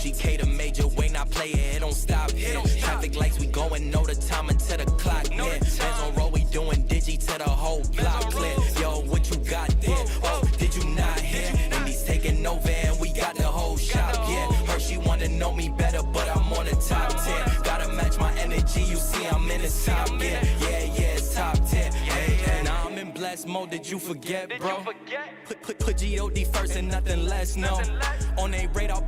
UGK to major way, not play it don't stop here. Traffic lights, we going, know the time until the clock near. Bands on road, we doing digi to the whole block clear. Yo, what you got there? Oh, did you not hear? And he's taking over and we got the whole shop, yeah. Her, she wanna know me better, but I'm on the top 10. Gotta match my energy, you see I'm in the top, yeah. Yeah, it's top 10. Hey, now I'm in blessed mode, did you forget, bro? Put G.O.D. first and nothing less, no. On a radar.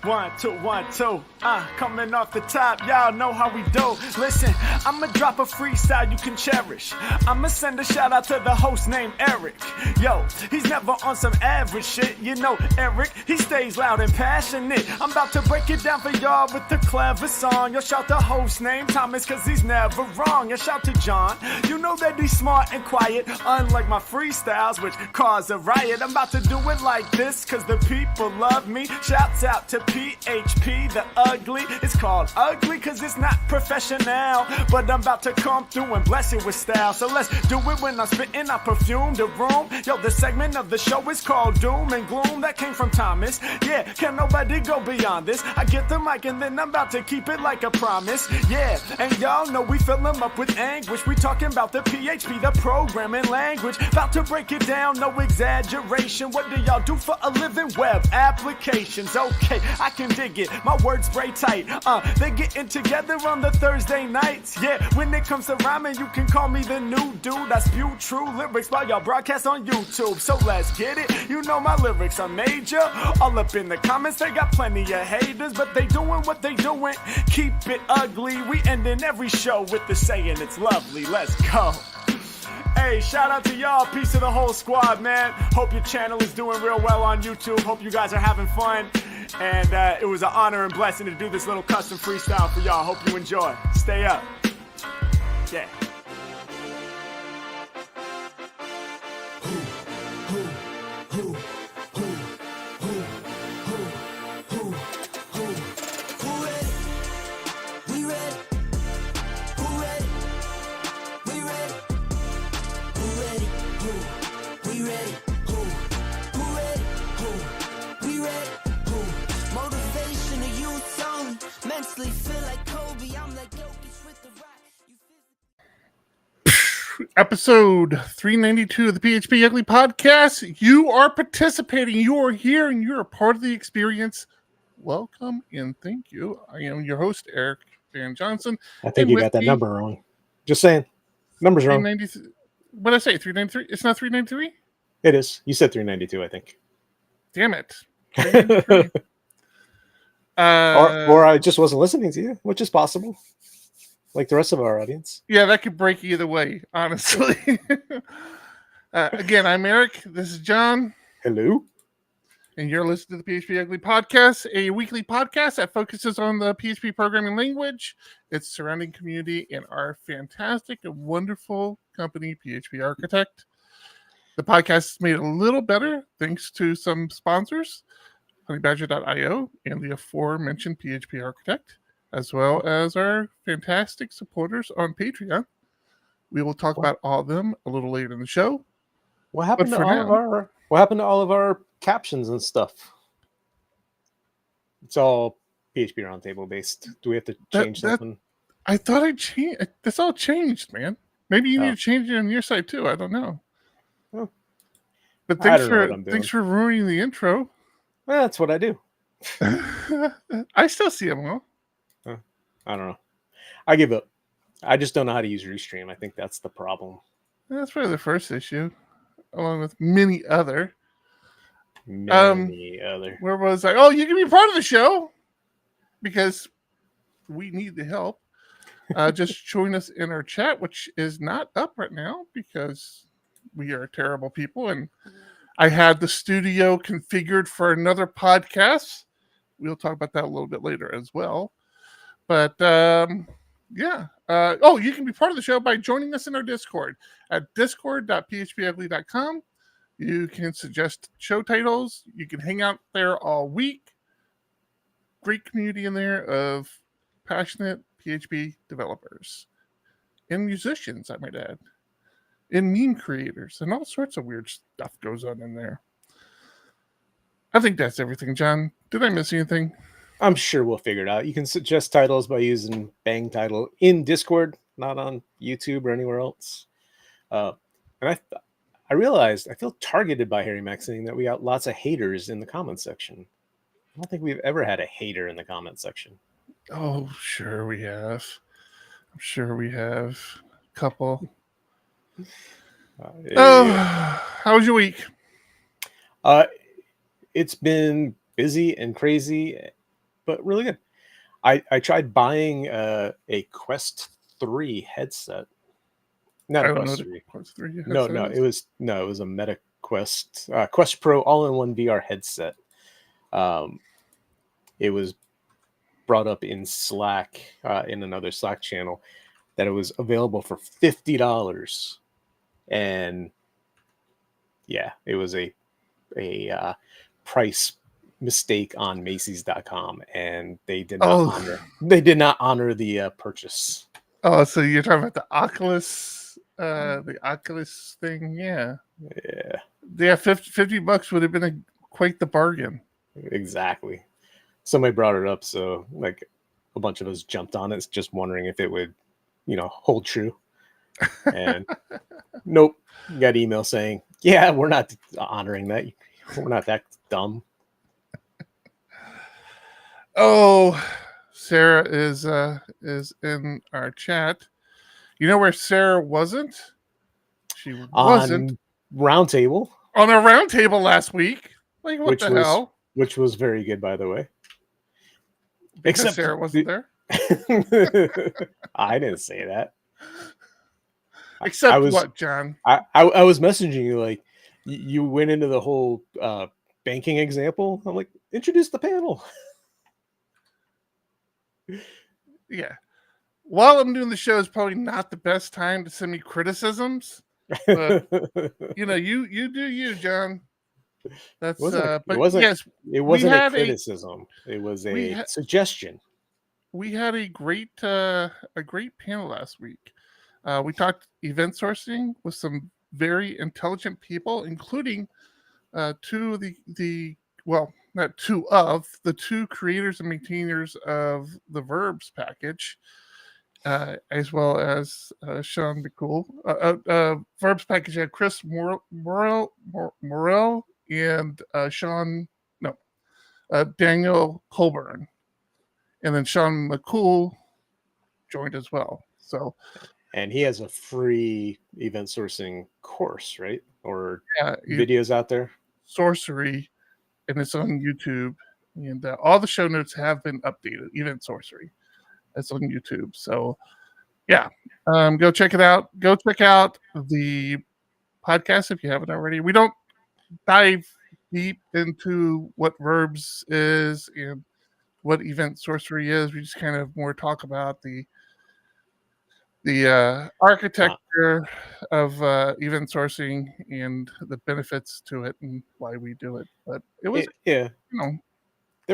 One, two, coming off the top, y'all know how we do. Listen, I'ma drop a freestyle you can cherish. I'ma send a shout out to the host named Eric. Yo, he's never on some average shit. You know Eric, he stays loud and passionate. I'm about to break it down for y'all with the clever song. Yo, shout the host named Thomas, cause he's never wrong. Yo, shout to John, you know that he's smart and quiet, unlike my freestyles, which cause a riot. I'm about to do it like this, cause the people love me. Shouts out to PHP, the ugly. It's called ugly cause it's not professional, but I'm about to come through and bless it with style. So let's do it when I'm spitting, I perfume the room. Yo, the segment of the show is called Doom and Gloom. That came from Thomas. Yeah, can nobody go beyond this? I get the mic and then I'm about to keep it like a promise. Yeah, and y'all know we fill them up with anguish. We talking about the PHP, the programming language. About to break it down, no exaggeration. What do y'all do for a living? Web applications. Okay, I can dig it, my words spray tight. They getting together on the Thursday nights. Yeah, when it comes to rhyming, you can call me the new dude. I spew true lyrics while y'all broadcast on YouTube. So let's get it, you know my lyrics are major. All up in the comments, they got plenty of haters, but they doing what they doing. Keep it ugly, we ending every show with the saying it's lovely. Let's go. Hey, shout out to y'all, peace to the whole squad, man. Hope your channel is doing real well on YouTube. Hope you guys are having fun. And it was an honor and blessing to do this little custom freestyle for y'all. Hope you enjoy. Stay up. Yeah. Episode 392 of the PHP Ugly Podcast. You are participating, you are here, and you're a part of the experience. Welcome and thank you. I am your host, Eric Van Johnson. I think you got that number wrong. Just saying. Number's wrong. What did I say? 393? It's not 393? It is. You said 392, I think. Damn it. Or I just wasn't listening to you, which is possible. Like the rest of our audience. Yeah, that could break either way, honestly. Again, I'm Eric. This is John. Hello. And you're listening to the PHP Ugly Podcast, a weekly podcast that focuses on the PHP programming language, its surrounding community, and our fantastic and wonderful company, PHP Architect. The podcast is made a little better thanks to some sponsors, honeybadger.io and the aforementioned PHP Architect, as well as our fantastic supporters on Patreon. We will talk about all of them a little later in the show. What happened to all of our captions and stuff? It's all PHP Roundtable based. Do we have to change something? I thought I changed. That's all changed, man. Maybe you need to change it on your side too. I don't know. Oh. But thanks for ruining the intro. Well, that's what I do. I still see them all. I don't know. I give up. I just don't know how to use Restream. I think that's the problem. That's probably the first issue, along with many other. Where was I? Oh, you can be part of the show because we need the help. Just join us in our chat, which is not up right now because we are terrible people. And I had the studio configured for another podcast. We'll talk about that a little bit later as well. But yeah. You can be part of the show by joining us in our Discord at discord.phpugly.com. You can suggest show titles. You can hang out there all week. Great community in there of passionate PHP developers and musicians, I might add, and meme creators, and all sorts of weird stuff goes on in there. I think that's everything, John. Did I miss anything? I'm sure we'll figure it out. You can suggest titles by using Bang Title in Discord, not on YouTube or anywhere else. And I realized I feel targeted by Harry Mack saying that we got lots of haters in the comments section. I don't think we've ever had a hater in the comments section. Oh, sure we have. I'm sure we have a couple. How was your week? It's been busy and crazy, but really good. I tried buying a Quest 3 headset. Not a Quest 3. Quest 3 No, it was a Meta Quest Quest Pro all-in-one VR headset. It was brought up in Slack, in another Slack channel, that it was available for $50, and yeah, it was a price mistake on Macy's.com, and they did not honor the purchase. Oh, so you're talking about the Oculus thing? Yeah. Yeah, $50 would have been quite the bargain. Exactly. Somebody brought it up, so like a bunch of us jumped on it, just wondering if it would, hold true. And nope, got email saying, yeah, we're not honoring that. We're not that dumb. Oh, Sarah is in our chat. You know where Sarah wasn't? She wasn't Roundtable. On a roundtable last week. Like, what the hell? Which was very good, by the way. Because except Sarah wasn't there. I didn't say that. Except what, John? I was messaging you like you went into the whole banking example. I'm like, introduce the panel. Yeah. While I'm doing the show is probably not the best time to send me criticisms. But, you do you, John. That's it wasn't a criticism. It was a suggestion. We had a great panel last week. We talked event sourcing with some very intelligent people, including two of the two creators and maintainers of the Verbs package, as well as Sean McCool. Verbs package had Chris Morel and Daniel Colburn, and then Sean McCool joined as well. So, and he has a free event sourcing course, right? Or videos out there. Sorcery, and it's on YouTube. And all the show notes have been updated. Event Sorcery, it's on YouTube. So, yeah, go check it out. Go check out the podcast if you haven't already. We don't dive deep into what Verbs is and what Event Sorcery is. We just kind of more talk about the architecture of event sourcing and the benefits to it and why we do it. But it was there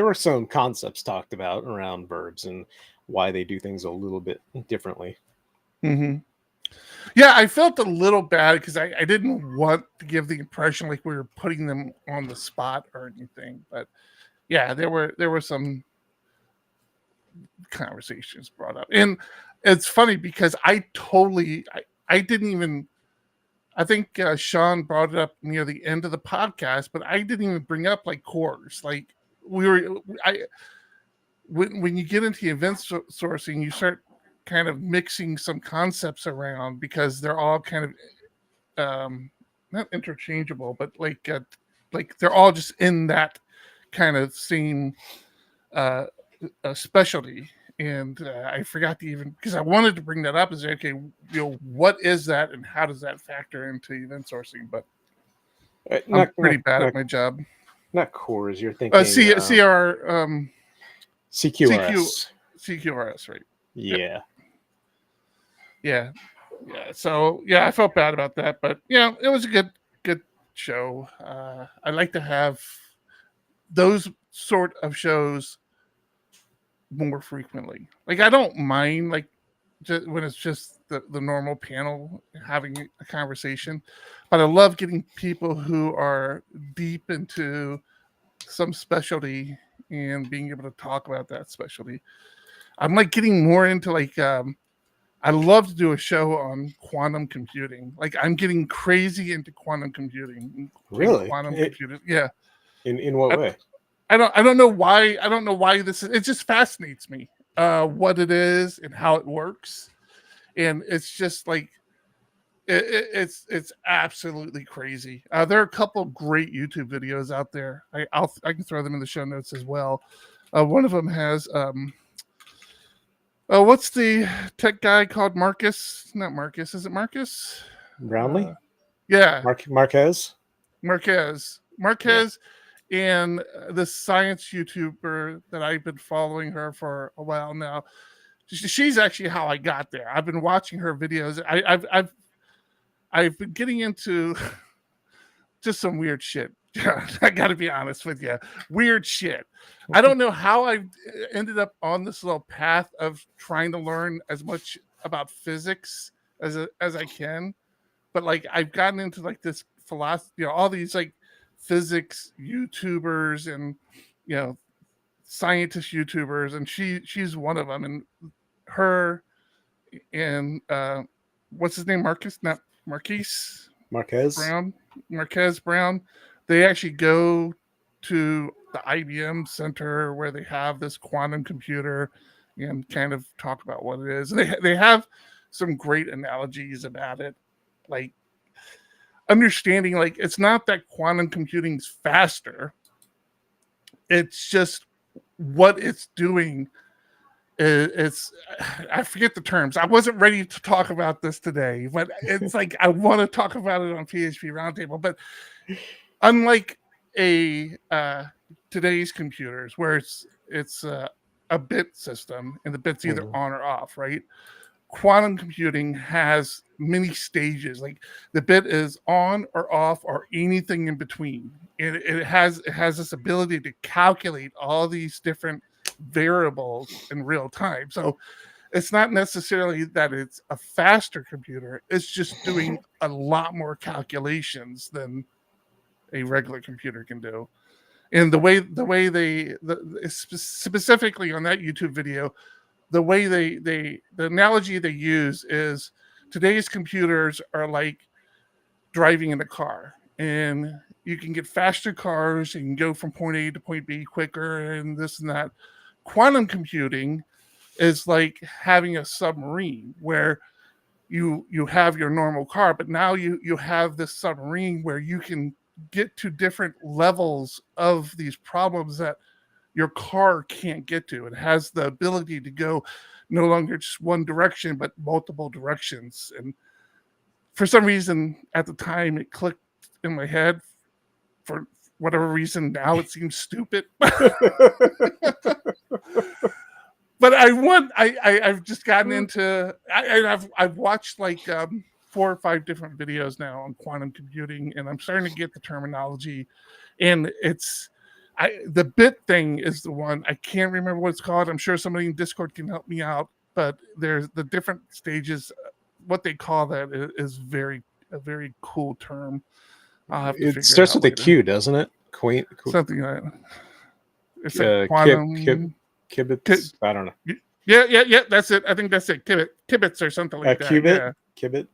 were some concepts talked about around Verbs and why they do things a little bit differently. Mm-hmm. Yeah, I felt a little bad because I didn't want to give the impression like we were putting them on the spot or anything. But yeah, there were some conversations brought up. And it's funny because I didn't even, I think Sean brought it up near the end of the podcast, but I didn't even bring up like cores. Like when you get into event sourcing, you start kind of mixing some concepts around because they're all kind of not interchangeable, but like they're all just in that kind of same specialty. And I forgot to even, because I wanted to bring that up, is okay, what is that and how does that factor into event sourcing? But I'm pretty bad at my job. Not cores, you're thinking CQRS, right? Yeah. Yeah. So yeah, I felt bad about that, but it was a good show. I like to have those sort of shows more frequently. Like, I don't mind like just when it's just the normal panel having a conversation, but I love getting people who are deep into some specialty and being able to talk about that specialty. I'm like getting more into like I love to do a show on quantum computing. Like, I'm getting crazy into quantum computing and Really? quantum computing. Yeah. In what way? I don't know why. I don't know why this is. It just fascinates me what it is and how it works, and it's just like it's absolutely crazy. There are a couple of great YouTube videos out there. I can throw them in the show notes as well. One of them has what's the tech guy called? Marcus? Not Marcus. Is it Marcus? Brownlee? Yeah, Marquez? Marquez. Marquez. And the science YouTuber that I've been following her for a while now, she's actually how I got there. I've been watching her videos. I've been getting into just some weird shit. I got to be honest with you, weird shit. I don't know how I ended up on this little path of trying to learn as much about physics as I can, but like I've gotten into like this philosophy, all these like physics YouTubers and scientist YouTubers, and she's one of them. And her and what's his name? Marquez Brown. They actually go to the IBM center where they have this quantum computer and kind of talk about what it is. They have some great analogies about it, like understanding like it's not that quantum computing's faster, it's just what it's doing. It's I forget the terms. I wasn't ready to talk about this today, but it's like I want to talk about it on PHP Roundtable. But unlike today's computers where it's a bit system and the bit's either on or off, right? Quantum computing has many stages. Like the bit is on or off or anything in between. It has this ability to calculate all these different variables in real time. So it's not necessarily that it's a faster computer. It's just doing a lot more calculations than a regular computer can do. And the way they specifically on that YouTube video, the way the analogy they use is today's computers are like driving in a car, and you can get faster cars and you can go from point A to point B quicker and this and that. Quantum computing is like having a submarine where you have your normal car, but now you have this submarine where you can get to different levels of these problems that your car can't get to. It has the ability to go no longer just one direction, but multiple directions. And for some reason at the time it clicked in my head. For whatever reason, now it seems stupid. But I've just gotten into, I've watched like 4 or 5 different videos now on quantum computing, and I'm starting to get the terminology. And the bit thing is the one, I can't remember what it's called. I'm sure somebody in Discord can help me out, but there's the different stages. What they call that is a very cool term. I'll have to it starts with a Q, doesn't it? Something like that. It's like quantum qubits. I don't know. Yeah. That's it. I think that's it. Qubits or something like that. Qubit. Yeah. Qubit.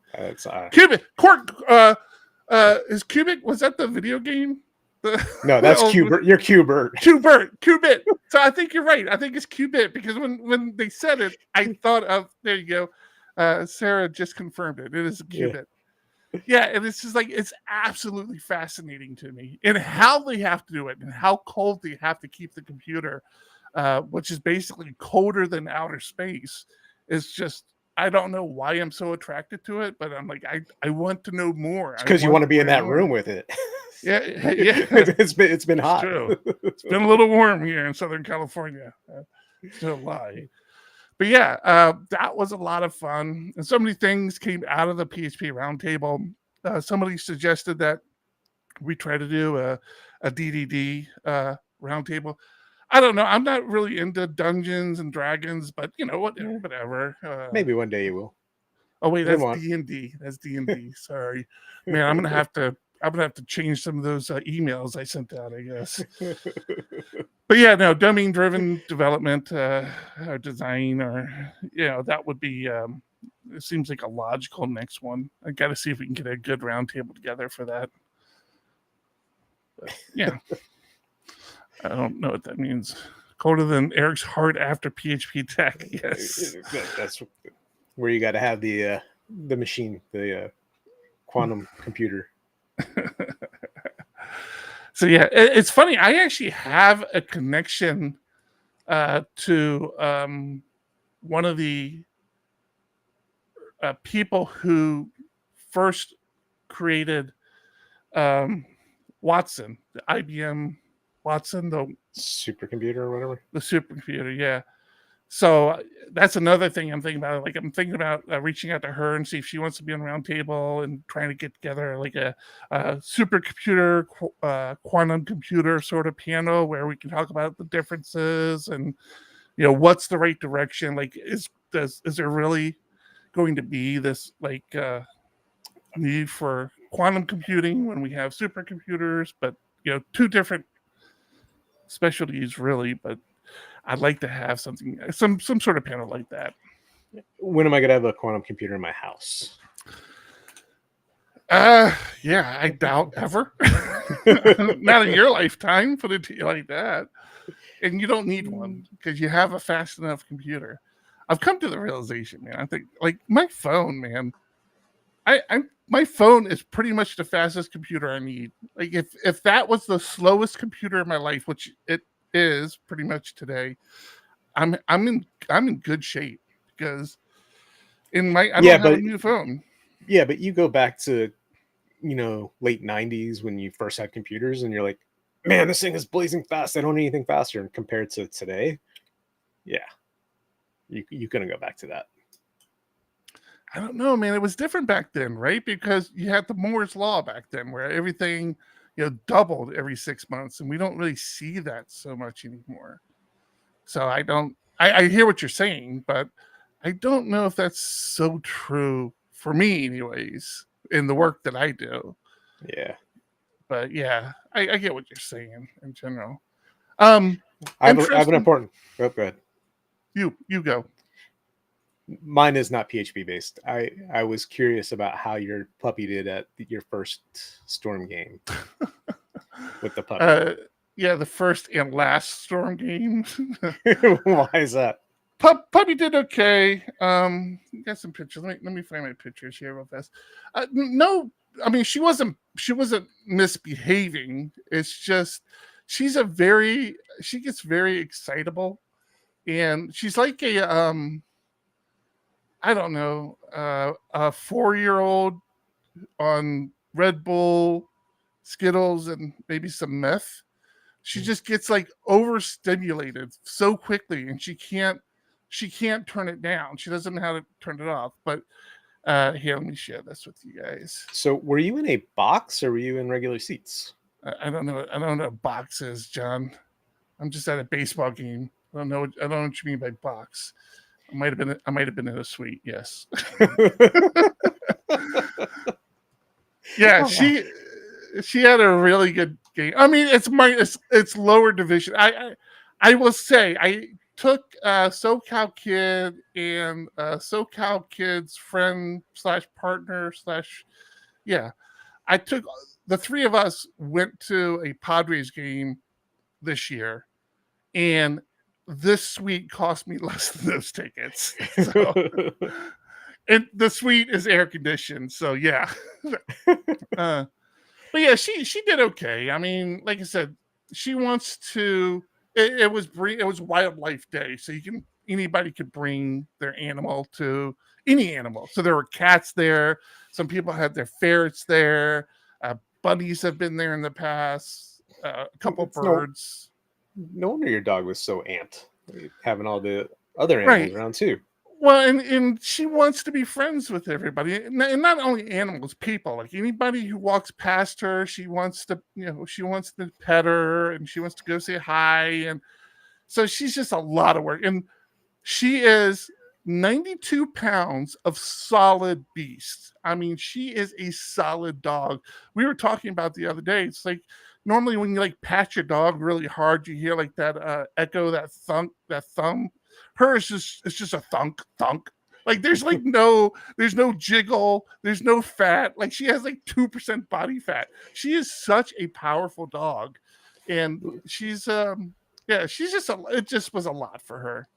Qubit. Quark. Is Qubit? Was that the video game? No, that's Qbert. You're Qbert. Qubit. So I think you're right. I think it's Qubit because when they said it, I thought of, there you go. Sarah just confirmed it. It is a qubit. Yeah, and it's just like, it's absolutely fascinating to me, and how they have to do it and how cold they have to keep the computer, which is basically colder than outer space. Is just, I don't know why I'm so attracted to it, but I'm like, I want to know more. Because you want to be in that room with it. Yeah. It's been hot. True. It's been a little warm here in Southern California. Still lie. But yeah, that was a lot of fun. And so many things came out of the PHP Roundtable. Somebody suggested that we try to do a DDD roundtable. I don't know. I'm not really into Dungeons and Dragons, but whatever. Maybe one day you will. Oh wait, They that's won't. D&D. That's D&D. Sorry, man. I'm gonna have to change some of those emails I sent out, I guess. But yeah, no, domain-driven development, or design, or that would be. It seems like a logical next one. I got to see if we can get a good roundtable together for that. But, yeah, I don't know what that means. Colder than Eric's heart after PHP Tech. Yes, That's where you got to have the machine, the quantum computer. So yeah, it's funny. I actually have a connection to one of the people who first created Watson, the IBM Watson, the supercomputer or whatever. The supercomputer, yeah. So that's another thing I'm thinking about. Like I'm thinking about reaching out to her and see if she wants to be on a round table and trying to get together like a supercomputer, quantum computer sort of panel where we can talk about the differences and what's the right direction. Like is there really going to be this like need for quantum computing when we have supercomputers? But two different specialties really, but I'd like to have something, some sort of panel like that. When am I gonna have a quantum computer in my house? Yeah, I doubt ever. Not in your lifetime, put it to you like that. And you don't need one because you have a fast enough computer. I've come to the realization, man. I think like my phone, man. My phone is pretty much the fastest computer I need. Like if that was the slowest computer in my life, which it is pretty much today, I'm in good shape because I don't have a new phone. Yeah, but you go back to late 90s when you first had computers and you're like, man, this thing is blazing fast. I don't need anything faster. And compared to today, yeah, you couldn't go back to that. I don't know, man. It was different back then, right? Because you had the Moore's Law back then where everything doubled every 6 months, and we don't really see that so much anymore. So I hear what you're saying, but I don't know if that's so true for me anyways, in the work that I do. Yeah. But yeah, I get what you're saying in general. I have an important. Oh, go ahead. You go. Mine is not PHP based. I was curious about how your puppy did at your first Storm game with the puppy. Yeah, the first and last Storm game. Why is that? Puppy did okay. Got some pictures. Let me find my pictures here real fast. No, I mean she wasn't misbehaving. It's just she gets very excitable, and she's like a I don't know, a 4-year-old on Red Bull, Skittles, and maybe some meth. She just gets like overstimulated so quickly, and she can't turn it down. She doesn't know how to turn it off. But here, let me share this with you guys. So, were you in a box or were you in regular seats? I don't know. I don't know what box is, John. I'm just at a baseball game. I don't know what you mean by box. I might have been in a suite. Yes. Yeah, she had a really good game. I mean, it's lower division. I will say I took SoCal Kid and SoCal Kid's friend / partner / yeah. I took the three of us went to a Padres game this year, and this suite cost me less than those tickets. So, and the suite is air conditioned, so yeah. But yeah, she did okay. I mean, like I said, she wants to. It was Wildlife Day, so anybody could bring their animal to any animal. So there were cats there. Some people had their ferrets there. Bunnies have been there in the past. A couple birds. No wonder your dog was so amped, having all the other animals around too. Well, and she wants to be friends with everybody, and not only animals, people. Like anybody who walks past her, she wants to pet her, and she wants to go say hi. And So she's just a lot of work. And she is 92 pounds of solid beast. I mean, she is a solid dog. We were talking about the other day. It's like normally when you like pat your dog really hard, you hear like that echo, that thunk, that thumb. Hers just it's just a thunk, thunk. Like there's no jiggle, there's no fat. Like she has like 2% body fat. She is such a powerful dog. And she's she's just it just was a lot for her.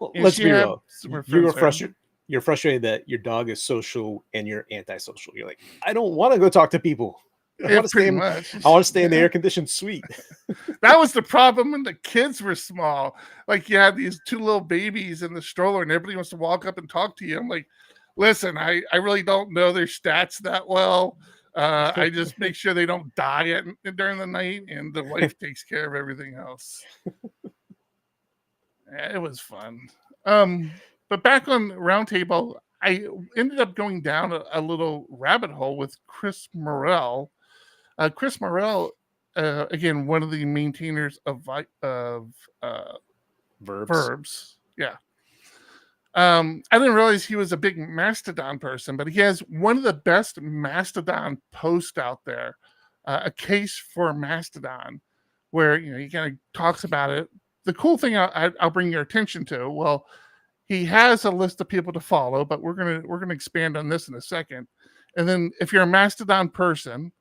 Well, And let's she be had real. some of her You were friends there. frustrated. You're frustrated that your dog is social and you're antisocial. You're like, I don't want to go talk to people. I Yeah, want to stay pretty in. much. I want to stay in the Yeah. air conditioned suite. That was the problem when the kids were small. Like you had these two little babies in the stroller, and everybody wants to walk up and talk to you. I'm like, listen, I really don't know their stats that well. I just make sure they don't die during the night, and the wife takes care of everything else. Yeah, it was fun. But back on Roundtable, I ended up going down a little rabbit hole with Chris Morrell. Chris Morrell, again, one of the maintainers of verbs. Yeah. I didn't realize he was a big Mastodon person, but he has one of the best Mastodon posts out there, a case for Mastodon, where he kind of talks about it. The cool thing I'll bring your attention to, well, he has a list of people to follow, but we're gonna expand on this in a second. And then if you're a Mastodon person,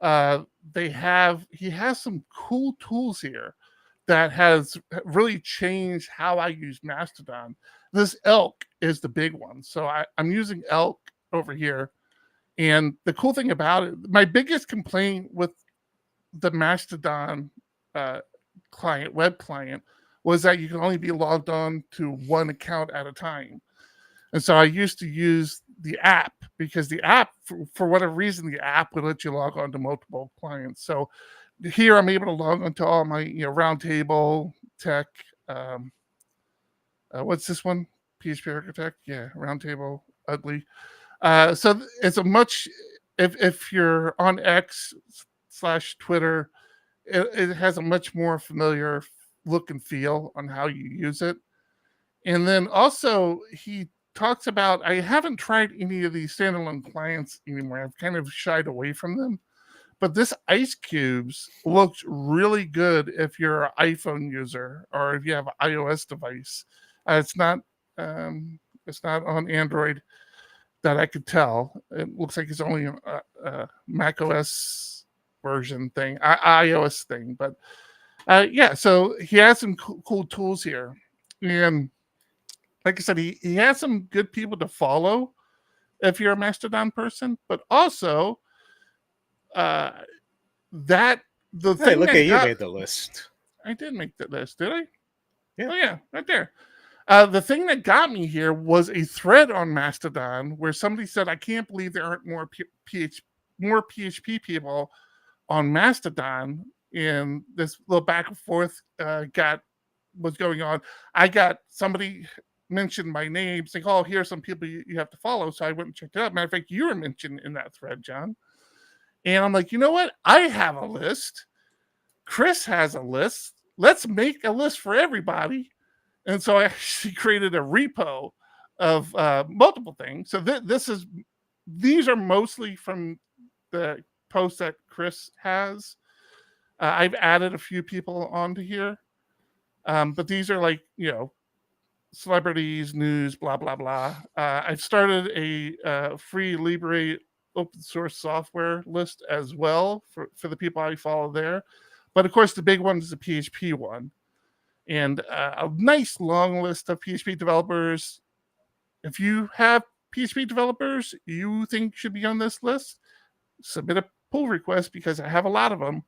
he has some cool tools here that has really changed how I use Mastodon. This elk is the big one. So I'm using elk over here. And the cool thing about it, my biggest complaint with the Mastodon web client, was that you can only be logged on to one account at a time. And so I used to use the app because the app, for whatever reason, the app would let you log on to multiple clients. So here I'm able to log on to all my, Roundtable, Tech. What's this one? PHP Architect. Yeah, Roundtable, Ugly. So it's a much, if you're on X/Twitter, it has a much more familiar look and feel on how you use it. And then also he talks about, I haven't tried any of these standalone clients anymore. I've kind of shied away from them. But this Ice Cubes looks really good if you're an iPhone user or if you have an iOS device. It's not on Android that I could tell. It looks like it's only a Mac OS version thing, iOS thing. But so he has some cool tools here. And like I said, he has some good people to follow if you're a Mastodon person, but also the Hey, thing look that at you made the list. I did make the list, did I? Yeah. Oh yeah, right there. The thing that got me here was a thread on Mastodon where somebody said, "I can't believe there aren't more PHP people on Mastodon." And this little back and forth was going on. I got somebody mentioned my name, saying, "Oh, here's some people you have to follow." So I went and checked it out. Matter of fact, you were mentioned in that thread, John. And I'm like, you know what? I have a list. Chris has a list. Let's make a list for everybody. And so I actually created a repo of multiple things. So these are mostly from the posts that Chris has. I've added a few people onto here. But these are like, celebrities, news, blah, blah, blah. I've started a free Libre open source software list as well for the people I follow there. But of course, the big one is the PHP one. And a nice long list of PHP developers. If you have PHP developers you think should be on this list, submit a pull request because I have a lot of them.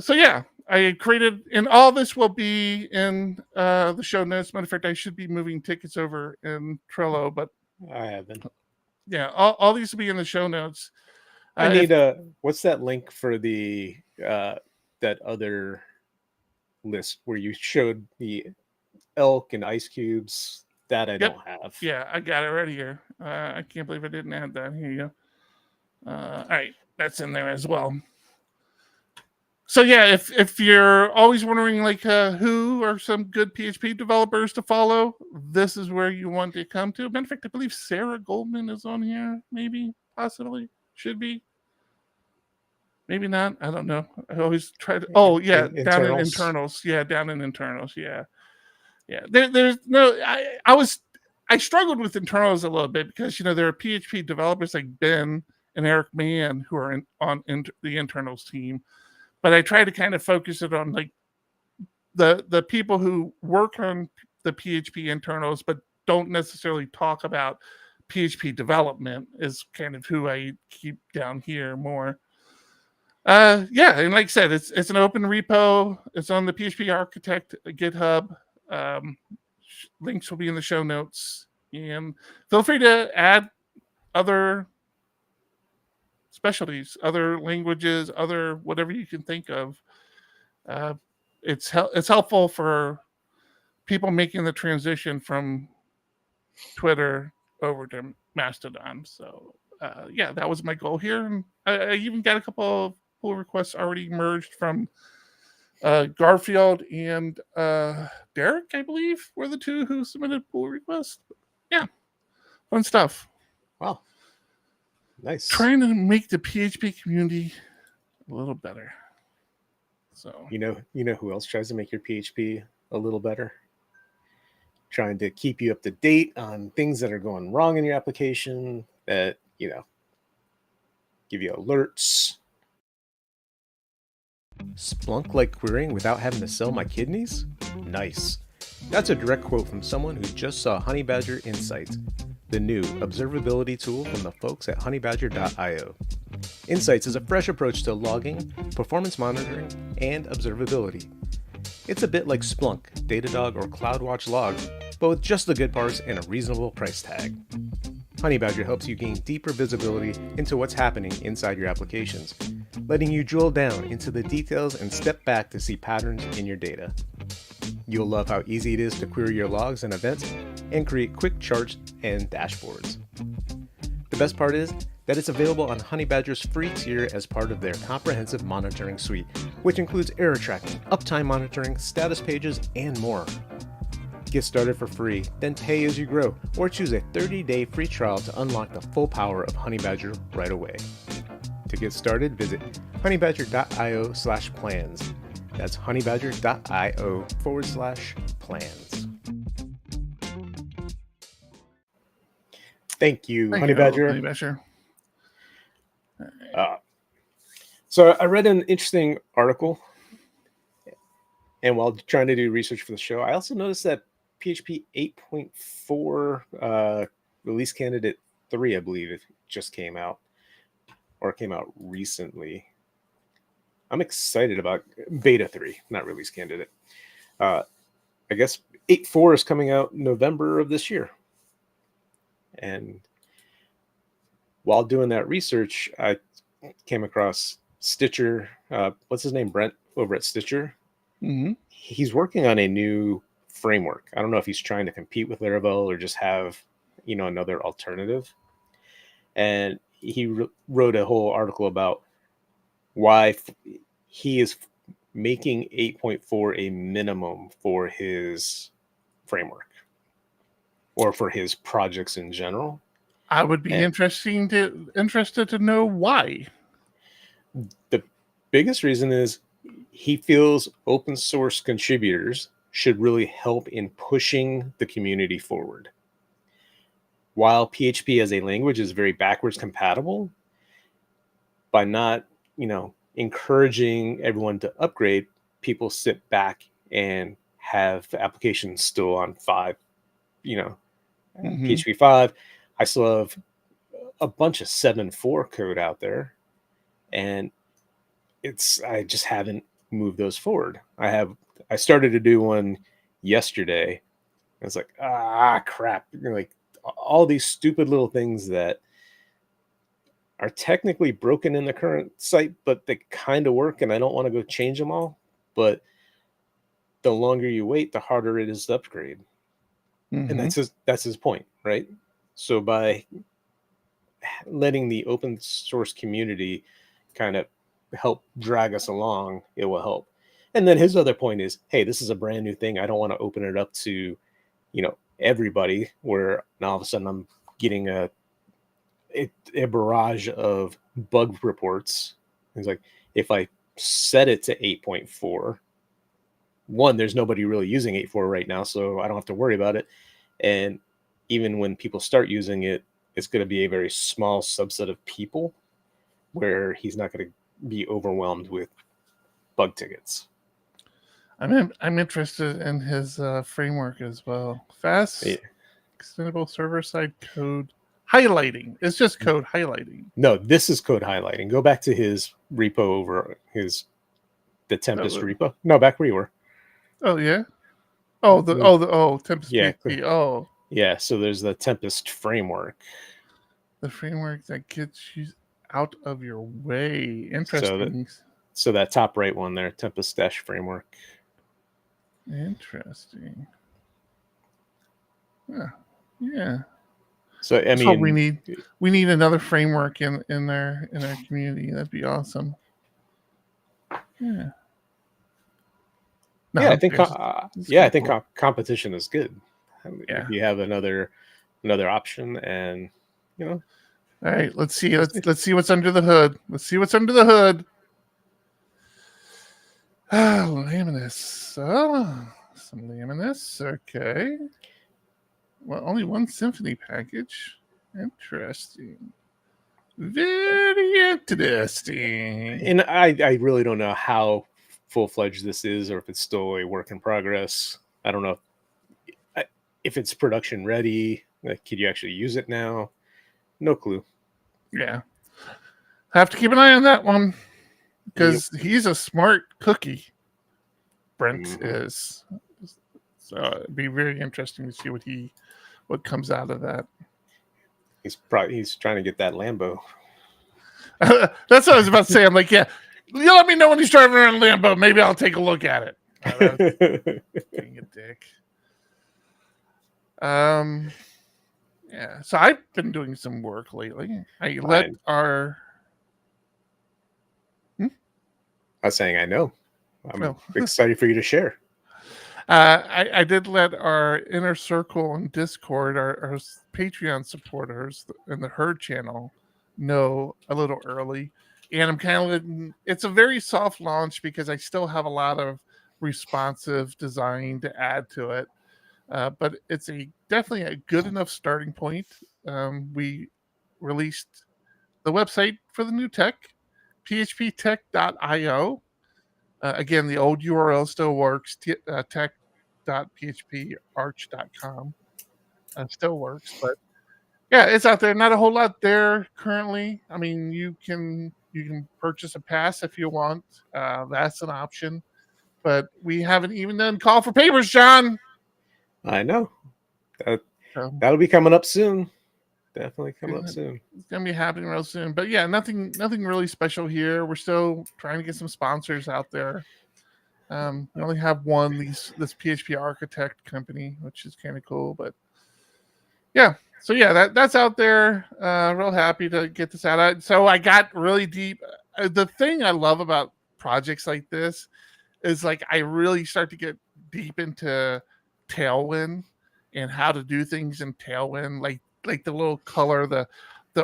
So yeah, I created, and all this will be in the show notes. Matter of fact, I should be moving tickets over in Trello, but I haven't. Yeah, all these will be in the show notes. I need what's that link for the that other list where you showed the elk and ice cubes? That I don't have. Yeah, I got it right here. I can't believe I didn't add that. Here you go. All right, that's in there as well. So yeah, if you're always wondering like who are some good PHP developers to follow, this is where you want to come to. Matter of fact, I believe Sarah Goldman is on here. Maybe, possibly, should be. Maybe not. I don't know. I always try to. Oh yeah, down in Internals. internals. Yeah, down in internals. Yeah, yeah. There's no. I struggled with internals a little bit because there are PHP developers like Ben and Eric Mann who are on the internals team, but I try to kind of focus it on like the people who work on the PHP internals but don't necessarily talk about PHP development is kind of who I keep down here more. Yeah, and like I said, it's an open repo. It's on the PHP Architect GitHub. Links will be in the show notes, and feel free to add other specialties, other languages, other whatever you can think of. It's helpful for people making the transition from Twitter over to Mastodon. So yeah, that was my goal here, and I even got a couple of pull requests already merged from Garfield and Derek, I believe, were the two who submitted pull requests. Yeah, fun stuff. Wow, nice. Trying to make the PHP community a little better. So you know who else tries to make your PHP a little better? Trying to keep you up to date on things that are going wrong in your application, that give you alerts. Splunk like querying without having to sell my kidneys? Nice. That's a direct quote from someone who just saw Honeybadger Insights, the new observability tool from the folks at honeybadger.io. Insights is a fresh approach to logging, performance monitoring, and observability. It's a bit like Splunk, Datadog, or CloudWatch logs, but with just the good parts and a reasonable price tag. Honeybadger helps you gain deeper visibility into what's happening inside your applications, letting you drill down into the details and step back to see patterns in your data. You'll love how easy it is to query your logs and events and create quick charts and dashboards. The best part is that it's available on Honeybadger's free tier as part of their comprehensive monitoring suite, which includes error tracking, uptime monitoring, status pages, and more. Get started for free, then pay as you grow, or choose a 30-day free trial to unlock the full power of Honeybadger right away. To get started, visit honeybadger.io/plans. That's honeybadger.io/plans. Thank you, Honeybadger. Honeybadger. So I read an interesting article, and while trying to do research for the show, I also noticed that PHP 8.4 release candidate 3, I believe, it just came out, or came out recently. I'm excited about beta 3, not release candidate. I guess 8.4 is coming out November of this year. And while doing that research, I came across Stitcher. What's his name? Brent over at Stitcher. Mm-hmm. He's working on a new framework. I don't know if he's trying to compete with Laravel or just have, another alternative. And he wrote a whole article about why he is making 8.4 a minimum for his framework or for his projects in general. I would be interested to know why. The biggest reason is he feels open source contributors should really help in pushing the community forward. While PHP as a language is very backwards compatible, by not, encouraging everyone to upgrade, people sit back and have applications still on 5, PHP 5. I still have a bunch of 7.4 code out there, and I just haven't moved those forward. I started to do one yesterday. It's like, crap. Like all these stupid little things that are technically broken in the current site, but they kind of work, and I don't want to go change them all. But the longer you wait, the harder it is to upgrade. And that's his point, right? So by letting the open source community kind of help drag us along, it will help. And then his other point is, hey, this is a brand new thing. I don't want to open it up to, everybody, where now all of a sudden I'm getting a barrage of bug reports. It's like, if I set it to 8.4, one, there's nobody really using 8.4 right now, so I don't have to worry about it. And even when people start using it, it's going to be a very small subset of people where he's not going to be overwhelmed with bug tickets. I'm interested in his framework as well. Fast, Yeah. extendable server-side code highlighting. It's just code highlighting. No, this is code highlighting. Go back to his repo over the Tempest repo. No, back where you were. Oh yeah. Tempest Yeah. PHP. Oh. Yeah, so there's the Tempest framework. The framework that gets you out of your way. Interesting. So that top right one there, Tempest Dash framework. Interesting. Yeah. So I mean, we need another framework in our community. That'd be awesome. Yeah. No, I think competition is good. If you have another option, and All right, let's see what's under the hood. Let's see what's under the hood. Laminus. Oh, some Laminus. Okay. Well, only one Symphony package. Interesting. Very interesting. And I really don't know how full-fledged this is, or if it's still a work in progress. I don't know if it's production ready. Like, could you actually use it now? No clue. Yeah. Have to keep an eye on that one, because he's a smart cookie. Brent is. So it'd be very interesting to see what comes out of that. He's trying to get that Lambo. That's what I was about to say. I'm like, yeah, you let me know when he's driving around Lambo. Maybe I'll take a look at it. Being a dick. Yeah. So I've been doing some work lately. I was saying I know. I'm excited for you to share. I did let our inner circle in Discord, our Patreon supporters in the Herd channel, know a little early. And I'm kind of it's a very soft launch because I still have a lot of responsive design to add to it. But it's definitely a good enough starting point. We released the website for the new tech, phptech.io. Again, the old URL still works, tech.phparch.com. Still works, but yeah, it's out there. Not a whole lot there currently. I mean, you can purchase a pass if you want. That's an option. But we haven't even done call for papers, John. I know. That'll be coming up soon. Definitely coming up soon. It's gonna be happening real soon. But yeah, nothing really special here. We're still trying to get some sponsors out there. We only have one, this PHP architect company, which is kind of cool. But yeah, so yeah, that's out there. Real happy to get this out. So I got really deep. The thing I love about projects like this is like I really start to get deep into Tailwind and how to do things in Tailwind, like the little color, the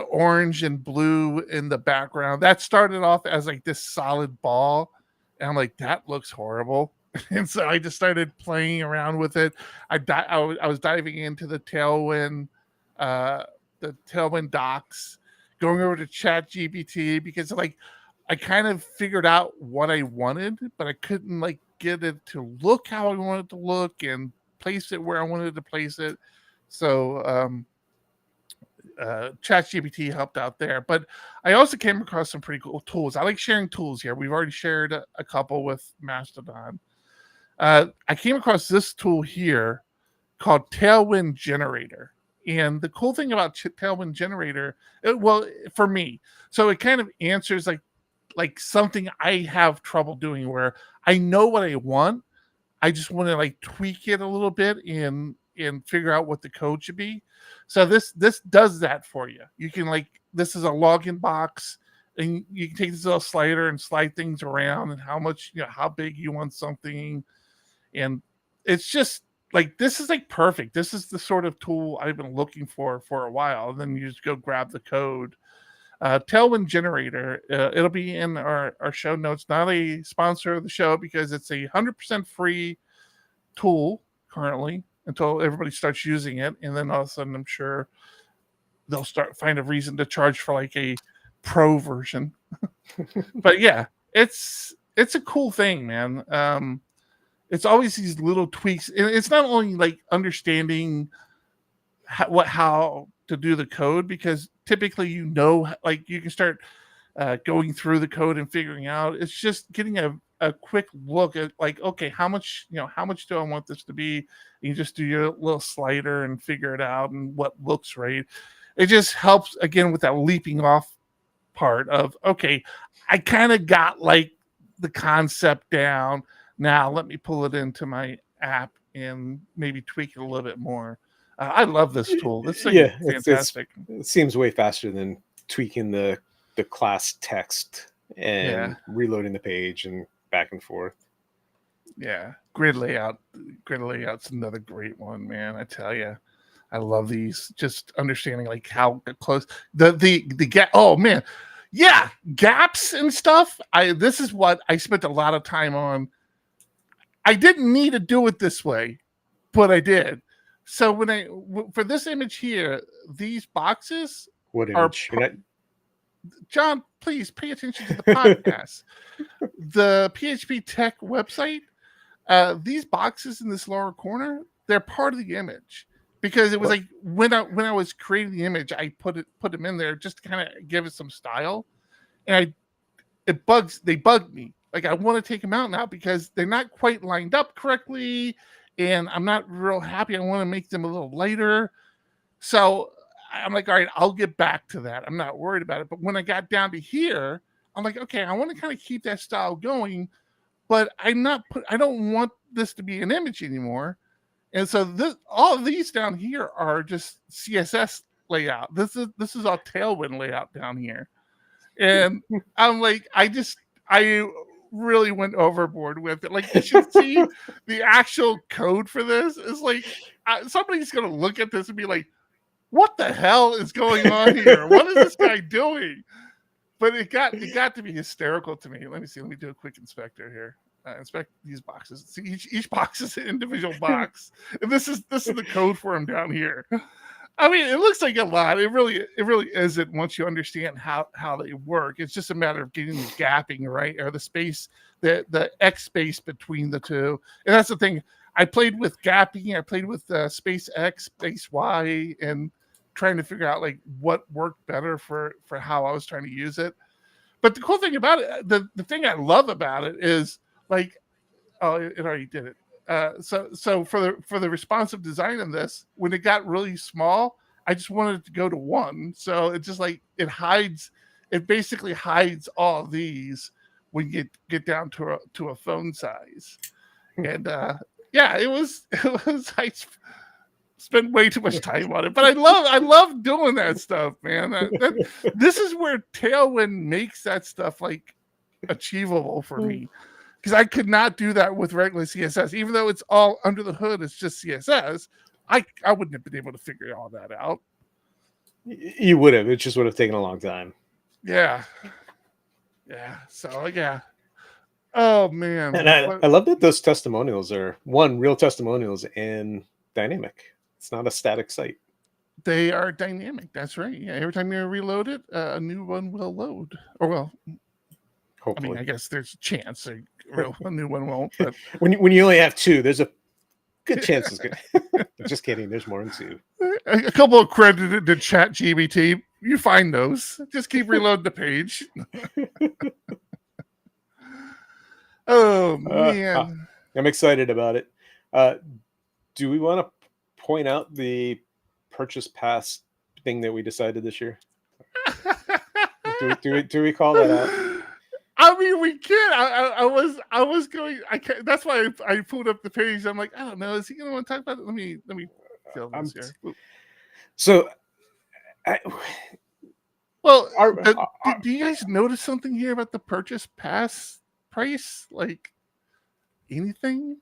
orange and blue in the background. That started off as like this solid ball, and I'm like, that looks horrible. And so I just started playing around with it. I was diving into the Tailwind docs, going over to ChatGPT, because like I kind of figured out what I wanted, but I couldn't like get it to look how I wanted it to look and place it where I wanted to place it. So ChatGPT helped out there, but I also came across some pretty cool tools. I like sharing tools here. We've already shared a couple with Mastodon. I came across this tool here called Tailwind Generator. And the cool thing about Tailwind Generator, for me, so it kind of answers like something I have trouble doing, where I know what I want. I just want to like tweak it a little bit and figure out what the code should be. So this does that for you. You can this is a login box. and you can take this little slider and slide things around and how much, how big you want something. And it's just like, this is like perfect. This is the sort of tool I've been looking for a while. And then you just go grab the code. Tailwind Generator, it'll be in our show notes. Not a sponsor of the show because it's a 100% free tool currently until everybody starts using it. And then all of a sudden, I'm sure they'll find a reason to charge for like a pro version. But yeah, it's a cool thing, man. It's always these little tweaks. It's not only like understanding how to do the code, because typically, like you can start going through the code and figuring out. It's just getting a quick look at like, okay, how much do I want this to be? And you just do your little slider and figure it out and what looks right. It just helps again with that leaping off part of, okay, I kind of got like the concept down. Now let me pull it into my app and maybe tweak it a little bit more. I love this tool. This thing is fantastic. It seems way faster than tweaking the class text and reloading the page and back and forth. Yeah, grid layout's another great one, man. I tell you, I love these. Just understanding like how close the gap. Oh man, yeah, gaps and stuff. This is what I spent a lot of time on. I didn't need to do it this way, but I did. So for this image here, these boxes what image? John, please pay attention to the podcast. The PHP Tech website, these boxes in this lower corner, they're part of the image. Because it was like when I was creating the image, I put them in there just to kind of give it some style. And they bugged me. Like I want to take them out now because they're not quite lined up correctly. And I'm not real happy. I want to make them a little lighter. So I'm like, all right, I'll get back to that. I'm not worried about it. But when I got down to here, I'm like, okay, I want to kind of keep that style going, but I don't want this to be an image anymore. And so all of these down here are just CSS layout. This is all Tailwind layout down here. And I'm like, I really went overboard with it. Like you should see the actual code for this. It's like somebody's gonna look at this and be like, what the hell is going on here? What is this guy doing? But it got to be hysterical to me. Let me do a quick inspector here. Inspect these boxes. See, each box is an individual box. And this is the code for them down here. I mean, it looks like a lot. It really isn't once you understand how they work. It's just a matter of getting the gapping right, or the space, the X space between the two. And that's the thing. I played with gapping. I played with space X, space Y, and trying to figure out like what worked better for how I was trying to use it. But the cool thing about it, the thing I love about it is like, oh, it already did it. So for the responsive design of this, when it got really small, I just wanted it to go to 1. So it just like it basically hides all of these when you get down to a phone size. And it was I spent way too much time on it, but I love doing that stuff, man. This is where Tailwind makes that stuff like achievable for me. Because I could not do that with regular CSS, even though it's all under the hood. It's just CSS. I wouldn't have been able to figure all that out. You would have. It just would have taken a long time. Yeah. So yeah. Oh man. And I love that those testimonials are real testimonials and dynamic. It's not a static site. They are dynamic. That's right. Yeah. Every time you reload it, a new one will load. Or well. Hopefully. I mean, I guess there's a chance a new one won't. But when you only have 2, there's a good chance it's good. Just kidding. There's more than 2. A couple of credited to ChatGPT. You find those. Just keep reloading the page. Oh man, I'm excited about it. Do we want to point out the purchase pass thing that we decided this year? do we call that out? I mean, we can. I was going. I can't. That's why I pulled up the page. I'm like, I don't know. Is he going to want to talk about it? Let me fill this here. So, Well, Our, do you guys notice something here about the purchase pass price? Like anything?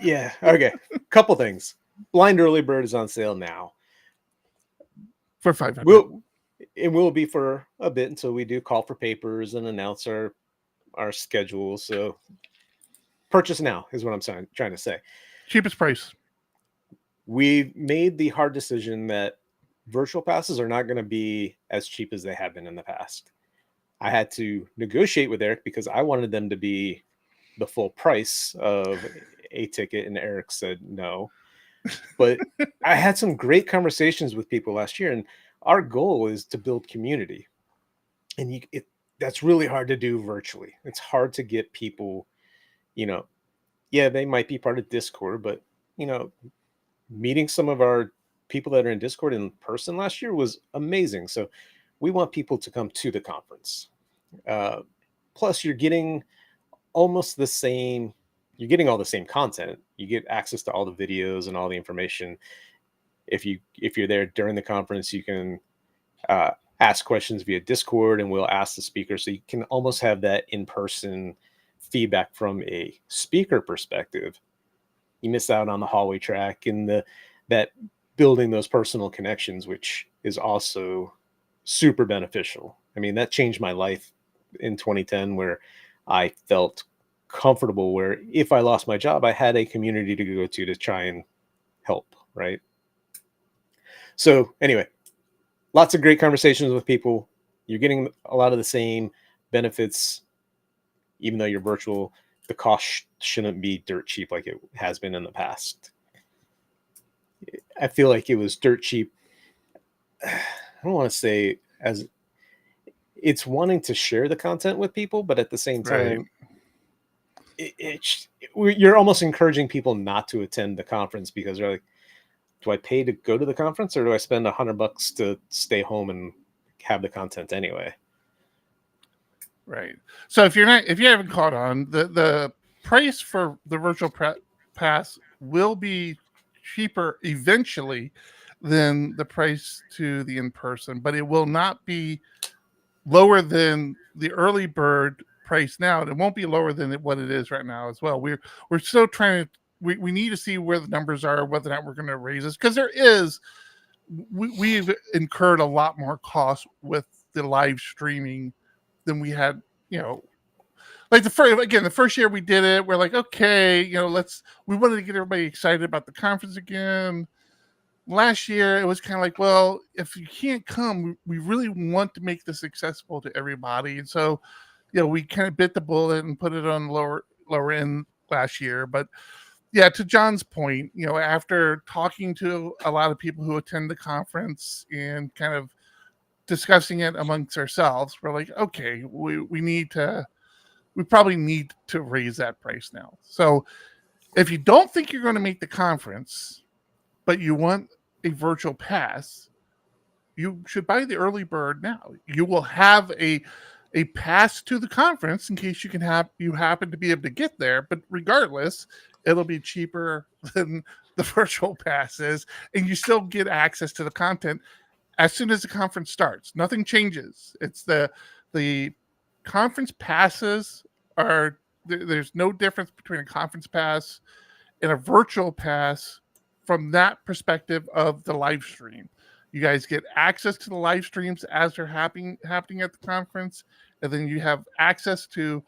yeah. Okay. Couple things. Blind Early Bird is on sale now. For 500. It will be for a bit until we do call for papers and announce our schedule. So purchase now is what I'm trying to say. Cheapest price. We made the hard decision that virtual passes are not going to be as cheap as they have been in the past. I had to negotiate with Eric because I wanted them to be the full price of a ticket, and Eric said no. But I had some great conversations with people last year, and our goal is to build community. And that's really hard to do virtually. It's hard to get people, yeah, they might be part of Discord, but, meeting some of our people that are in Discord in person last year was amazing. So we want people to come to the conference. Plus, you're getting almost the same. You're getting all the same content. You get access to all the videos and all the information. If you're there during the conference, you can ask questions via Discord, and we'll ask the speaker. So you can almost have that in-person feedback from a speaker perspective. You miss out on the hallway track and that building those personal connections, which is also super beneficial. I mean, that changed my life in 2010, where I felt comfortable, where if I lost my job, I had a community to go to try and help, right? So anyway, lots of great conversations with people. You're getting a lot of the same benefits, even though you're virtual. The cost shouldn't be dirt cheap like it has been in the past. I feel like it was dirt cheap. I don't want to say as it's wanting to share the content with people, but at the same time, you're almost encouraging people not to attend the conference because they're like, do I pay to go to the conference, or do I spend $100 to stay home and have the content anyway? Right. So if you haven't caught on, the price for the virtual pass will be cheaper eventually than the price to the in-person, but it will not be lower than the early bird price now. And it won't be lower than what it is right now as well. We're still trying to, we need to see where the numbers are, whether or not we're going to raise this, because we've incurred a lot more costs with the live streaming than we had, like the first year we did it, we're like, okay, we wanted to get everybody excited about the conference again. Last year, it was kind of like, well, if you can't come, we really want to make this accessible to everybody. And so, we kind of bit the bullet and put it on the lower end last year. But yeah, to John's point, after talking to a lot of people who attend the conference and kind of discussing it amongst ourselves, we're like, okay, we probably need to raise that price now. So if you don't think you're going to make the conference, but you want a virtual pass, you should buy the early bird now. You will have a pass to the conference in case you happen to be able to get there. But regardless, it'll be cheaper than the virtual passes, and you still get access to the content as soon as the conference starts. Nothing changes. It's the conference passes are, there's no difference between a conference pass and a virtual pass from that perspective of the live stream. You guys get access to the live streams as they're happening at the conference, and then you have access to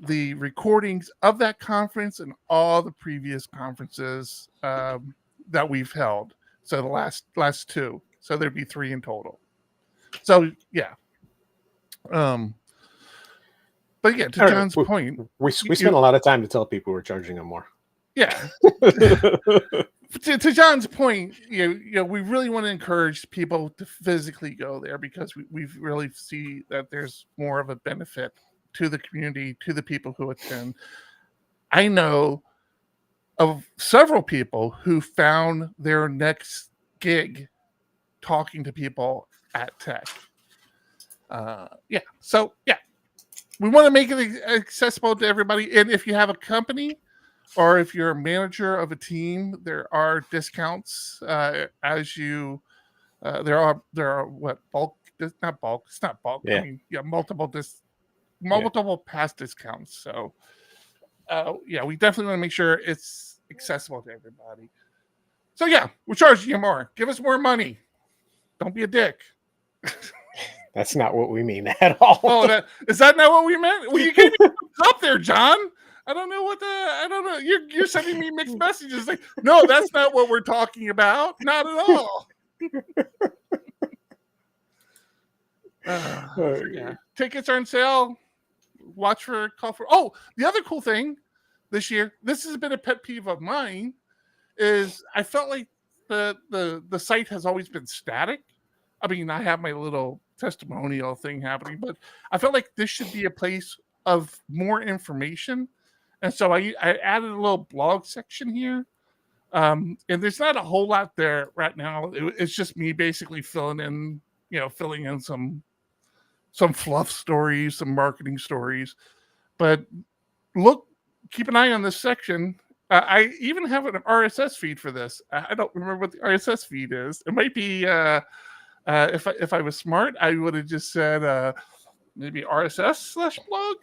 the recordings of that conference and all the previous conferences that we've held. So the last two. So there'd be 3 in total. So yeah. But yeah, to John's point, we spent a lot of time to tell people we're charging them more. Yeah. to John's point, we really want to encourage people to physically go there because we really see that there's more of a benefit to the community, to the people who attend. I know of several people who found their next gig talking to people at tech. So we want to make it accessible to everybody. And if you have a company or if you're a manager of a team, there are discounts as you there are bulk not bulk. It's not bulk. Yeah. I mean, multiple past discounts. So, we definitely want to make sure it's accessible to everybody. So yeah, we're charging you more. Give us more money. Don't be a dick. That's not what we mean at all. Oh, is that not what we meant? Well, you gave me up there, John. I don't know. You're sending me mixed messages. Like, no, that's not what we're talking about. Not at all. Yeah. Tickets are on sale. Watch for call for. Oh, the other cool thing this year. This has been a pet peeve of mine. Is I felt like the site has always been static. I mean, I have my little testimonial thing happening, but I felt like this should be a place of more information. And so I added a little blog section here. And there's not a whole lot there right now. It's just me basically filling in some fluff stories, some marketing stories. But keep an eye on this section. I even have an RSS feed for this. I don't remember what the RSS feed is. It might be if I was smart, I would have just said maybe RSS/blog.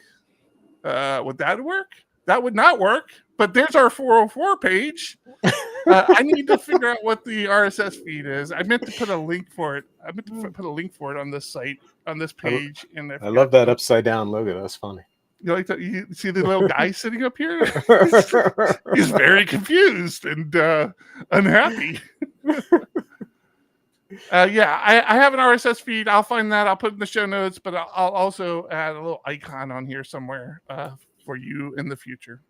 Would that work? That would not work. But there's our 404 page. I need to figure out what the RSS feed is. I meant to put a link for it. I meant to put a link for it on this site, on this page. I love that upside down logo. That's funny. You like that? You see the little guy sitting up here? He's very confused and unhappy. I have an RSS feed. I'll find that. I'll put it in the show notes, but I'll also add a little icon on here somewhere for you in the future.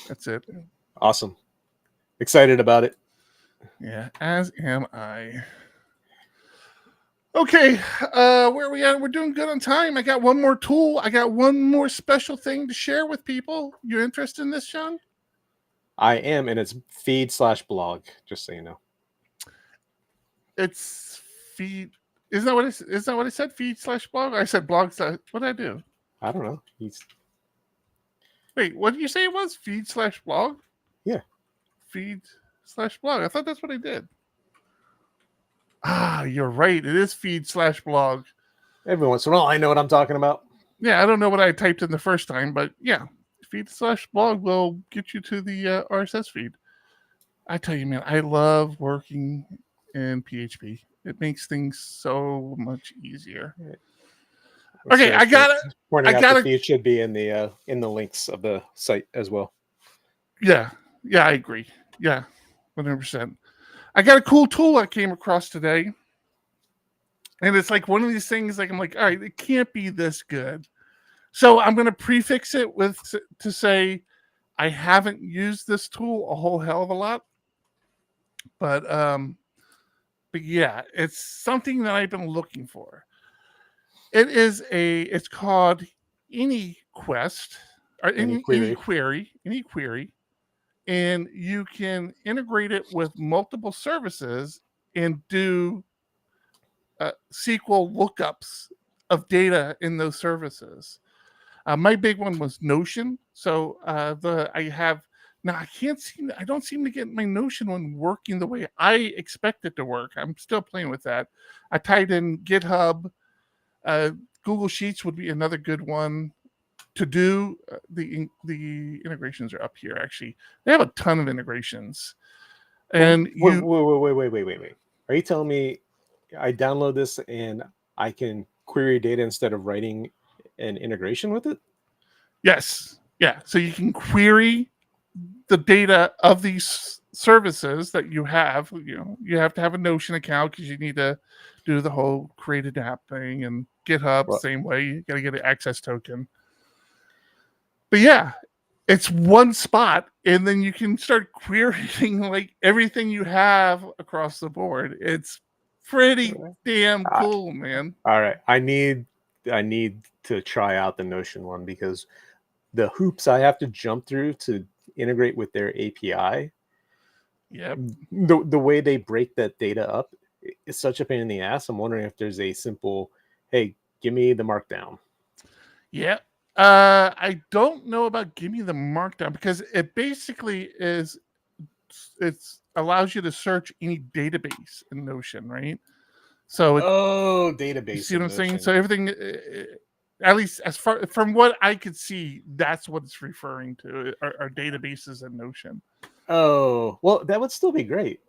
That's it. Awesome. Excited about it. Yeah, as am I. Okay, where are we at? We're doing good on time. I got one more tool. I got one more special thing to share with people. You interested in this, Sean? I am, and it's feed/blog, just so you know. It's feed. Isn't that what I said? Feed/blog? I said blog. What did I do? I don't know. Wait, what did you say it was? Feed/blog? Yeah. Feed/blog. I thought that's what I did. You're right. It is feed/blog. Every once in a while, I know what I'm talking about. Yeah, I don't know what I typed in the first time, but yeah, feed/blog will get you to the RSS feed. I tell you, man, I love working in PHP. It makes things so much easier. Okay, I got it. The feed should be in the links of the site as well. Yeah, I agree. Yeah, 100%. I got a cool tool I came across today. And it's like one of these things, like I'm like, all right, it can't be this good. So I'm going to prefix it to say I haven't used this tool a whole hell of a lot. But yeah, it's something that I've been looking for. It's called AnyQuest or AnyQuery. And you can integrate it with multiple services and do SQL lookups of data in those services. My big one was Notion. So I don't seem to get my Notion one working the way I expect it to work. I'm still playing with that. I tied in GitHub. Google Sheets would be another good one to do. The integrations are up here. Actually, they have a ton of integrations. And wait. Are you telling me I download this and I can query data instead of writing an integration with it? Yes. Yeah. So you can query the data of these services that you have. You have to have a Notion account because you need to do the whole created app thing, and GitHub same way. You got to get an access token. But yeah, it's one spot, and then you can start querying like everything you have across the board. It's pretty damn cool, man. All right, I need to try out the Notion one because the hoops I have to jump through to integrate with their API. Yeah, the way they break that data up is such a pain in the ass. I'm wondering if there's a simple, hey, give me the markdown. Yeah. I don't know about give me the markdown because it basically allows you to search any database in Notion, right? So Oh, you database see what I'm saying? notion. So everything, at least as far from what I could see, that's what it's referring to are databases and Notion. Oh, well, that would still be great.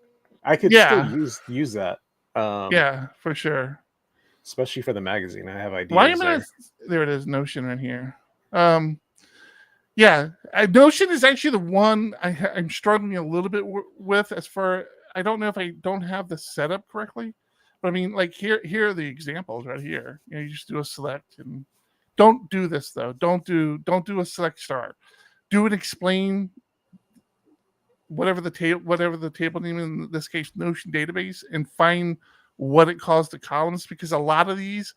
I could still Yeah, use that, yeah, for sure. especially for the magazine. I have Why ideas am I not? there. There it is, Notion right here. Yeah, Notion is actually the one I'm struggling a little bit with. As far, I don't know if I don't have the setup correctly, but I mean, like here are the examples right here. You just do a select and don't do this though. Don't do a select star. Do an explain whatever the table name, in this case Notion database, and find what it calls the columns, because a lot of these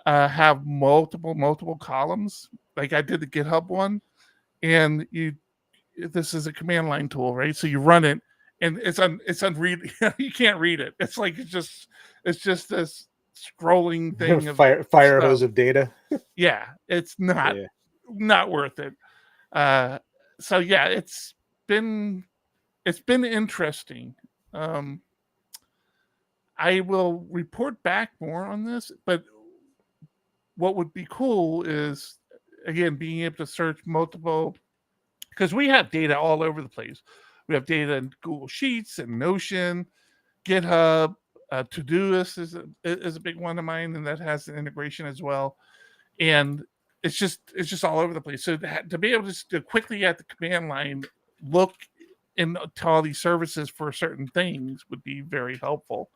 have multiple columns. Like I did the GitHub one, and this is a command line tool, right? So you run it, and it's unread. You can't read it. It's like it's just this scrolling thing of Fire stuff. hose of data. Yeah, it's not Yeah. not worth it. Uh, so yeah, been it's been interesting. Um, I will report back more on this, but what would be cool is, again, being able to search multiple, because we have data all over the place. We have data in Google Sheets and Notion, GitHub, Todoist is a big one of mine, and that has an integration as well. And it's just all over the place. So to be able to quickly at the command line look into all these services for certain things would be very helpful.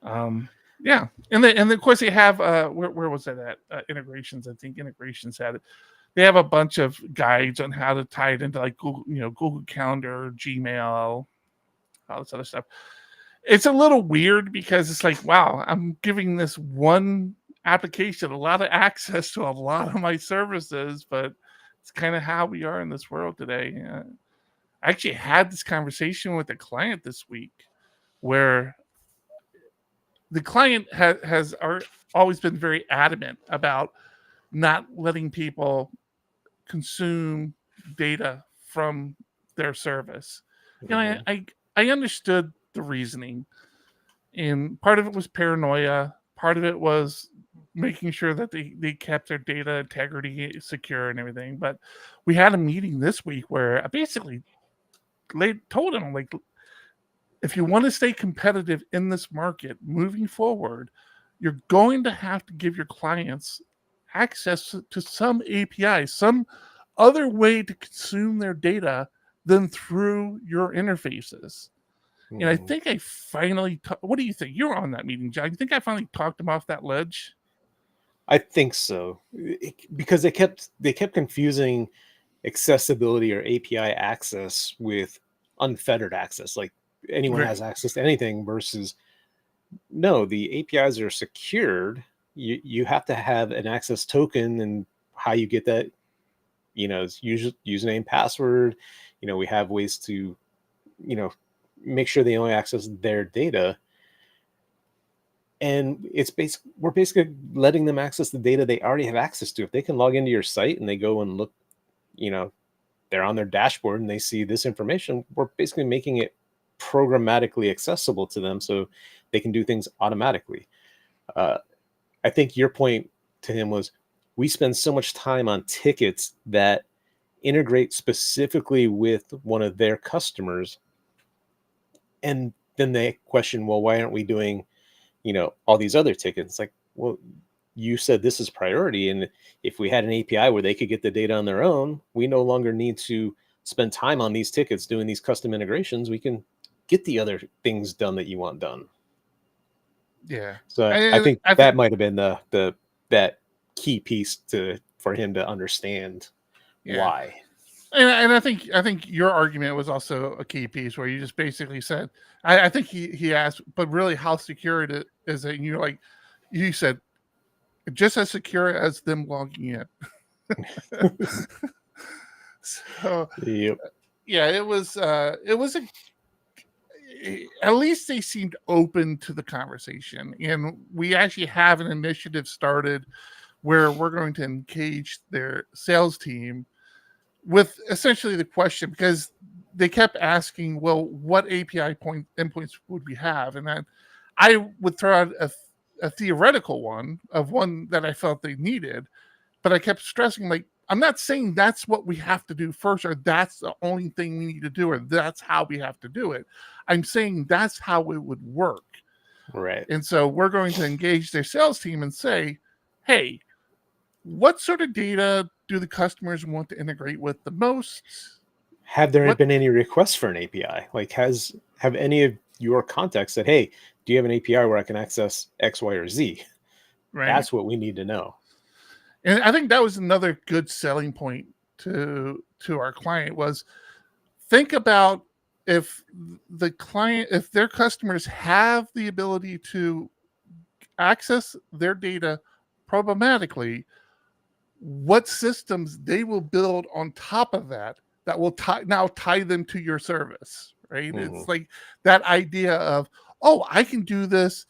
Yeah, and then of course they have where was that at? Integrations. I think integrations had it. They have a bunch of guides on how to tie it into like Google, Google Calendar, Gmail, all this other stuff. It's a little weird because it's like, wow, I'm giving this one application a lot of access to a lot of my services, but it's kind of how we are in this world today. I actually had this conversation with a client this week where the client has always been very adamant about not letting people consume data from their service. And I understood the reasoning. And part of it was paranoia. Part of it was making sure that they kept their data integrity secure and everything. But we had a meeting this week where I basically told them, like, if you want to stay competitive in this market moving forward, you're going to have to give your clients access to some API, some other way to consume their data than through your interfaces. And I think I finally, what do you think? You were on that meeting, John. You think I finally talked them off that ledge? I think so, because they kept confusing accessibility or API access with unfettered access. Like anyone has access to anything versus no, the APIs are secured. You have to have an access token, and how you get that, is username, password. We have ways to, make sure they only access their data. And we're basically letting them access the data they already have access to. If they can log into your site and they go and look, they're on their dashboard and they see this information, we're basically making it programmatically accessible to them so they can do things automatically. I think your point to him was, we spend so much time on tickets that integrate specifically with one of their customers. And then they question, well, why aren't we doing, all these other tickets? Like, well, you said this is priority. And if we had an API where they could get the data on their own, we no longer need to spend time on these tickets doing these custom integrations. We can get the other things done that you want done. Yeah. So I think that might have been that key piece for him to understand why. And I think your argument was also a key piece where you just basically said, I think he asked, but really how secure it is it? And you're like, you said, just as secure as them logging in. So yep. Yeah, it was at least they seemed open to the conversation, and we actually have an initiative started where we're going to engage their sales team with essentially the question, because they kept asking, well, what API endpoints would we have? And I would throw out a theoretical one of one that I felt they needed, but I kept stressing, like, I'm not saying that's what we have to do first, or that's the only thing we need to do, or that's how we have to do it. I'm saying that's how it would work. Right. And so we're going to engage their sales team and say, hey, what sort of data do the customers want to integrate with the most? Have there What- been any requests for an API? Like, have any of your contacts said, hey, do you have an API where I can access X, Y, or Z? Right. That's what we need to know. And I think that was another good selling point to our client was, think about if the client, if their customers have the ability to access their data programmatically, what systems they will build on top of that will tie them to your service, right? Mhm. It's like that idea of, oh, I can do this.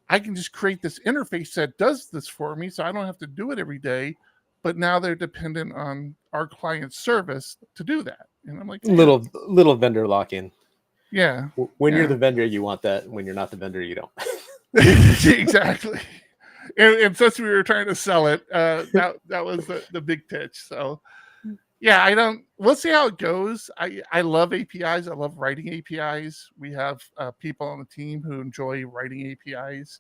I can just create this interface that does this for me, so I don't have to do it every day. But now they're dependent on our client service to do that. And I'm like, yeah, Little vendor lock-in. yeah. When you're Yeah. the vendor, you want that. When you're not the vendor, you don't. Exactly. And since we were trying to sell it, that was the big pitch. So yeah, we'll see how it goes. I love APIs. I love writing APIs. We have people on the team who enjoy writing APIs.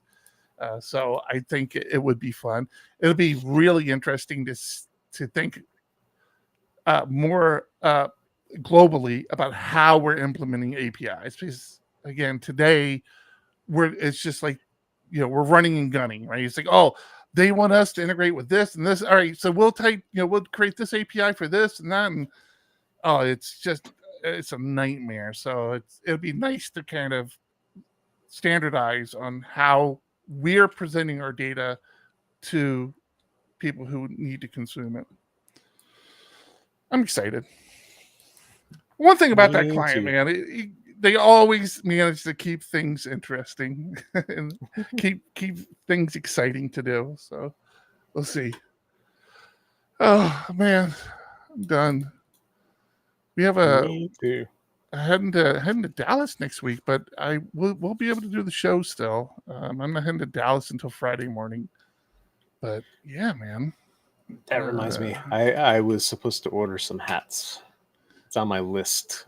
So I think it would be fun. It'll be really interesting to think more globally about how we're implementing APIs. Because again, today it's just like, we're running and gunning, right? It's like, oh, they want us to integrate with this and this. All right, so we'll create this API for this and that, and it's a nightmare. So it'll be nice to kind of standardize on how we're presenting our data to people who need to consume it. I'm excited. One thing about that Me client, too. man, they always manage to keep things interesting and keep things exciting to do. So we'll see. Oh man, I'm done. We have Me too. heading to Dallas next week, but we'll be able to do the show still. I'm not heading to Dallas until Friday morning. But yeah, man. That reminds me, I was supposed to order some hats. It's on my list.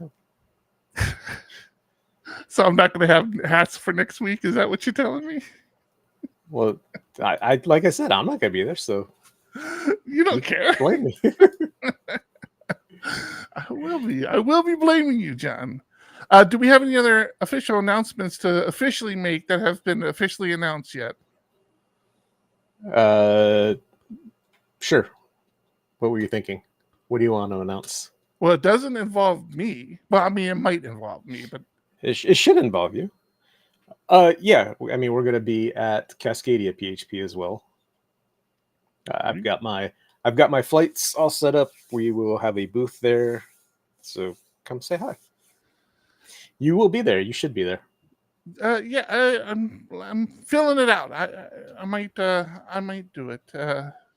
So I'm not going to have hats for next week. Is that what you're telling me? Well, I like I said, I'm not gonna be there, so You don't care. blame me. I will be blaming you, John. Do we have any other official announcements to officially make that have been officially announced yet? Sure. What were you thinking? What do you want to announce? Well, it doesn't involve me. Well, I mean, it might involve me, but It should involve you. Yeah. I mean, we're gonna be at Cascadia PHP as well. I've got my flights all set up. We will have a booth there, so come say hi. You will be there. You should be there. yeah, I'm filling it out. I might do it.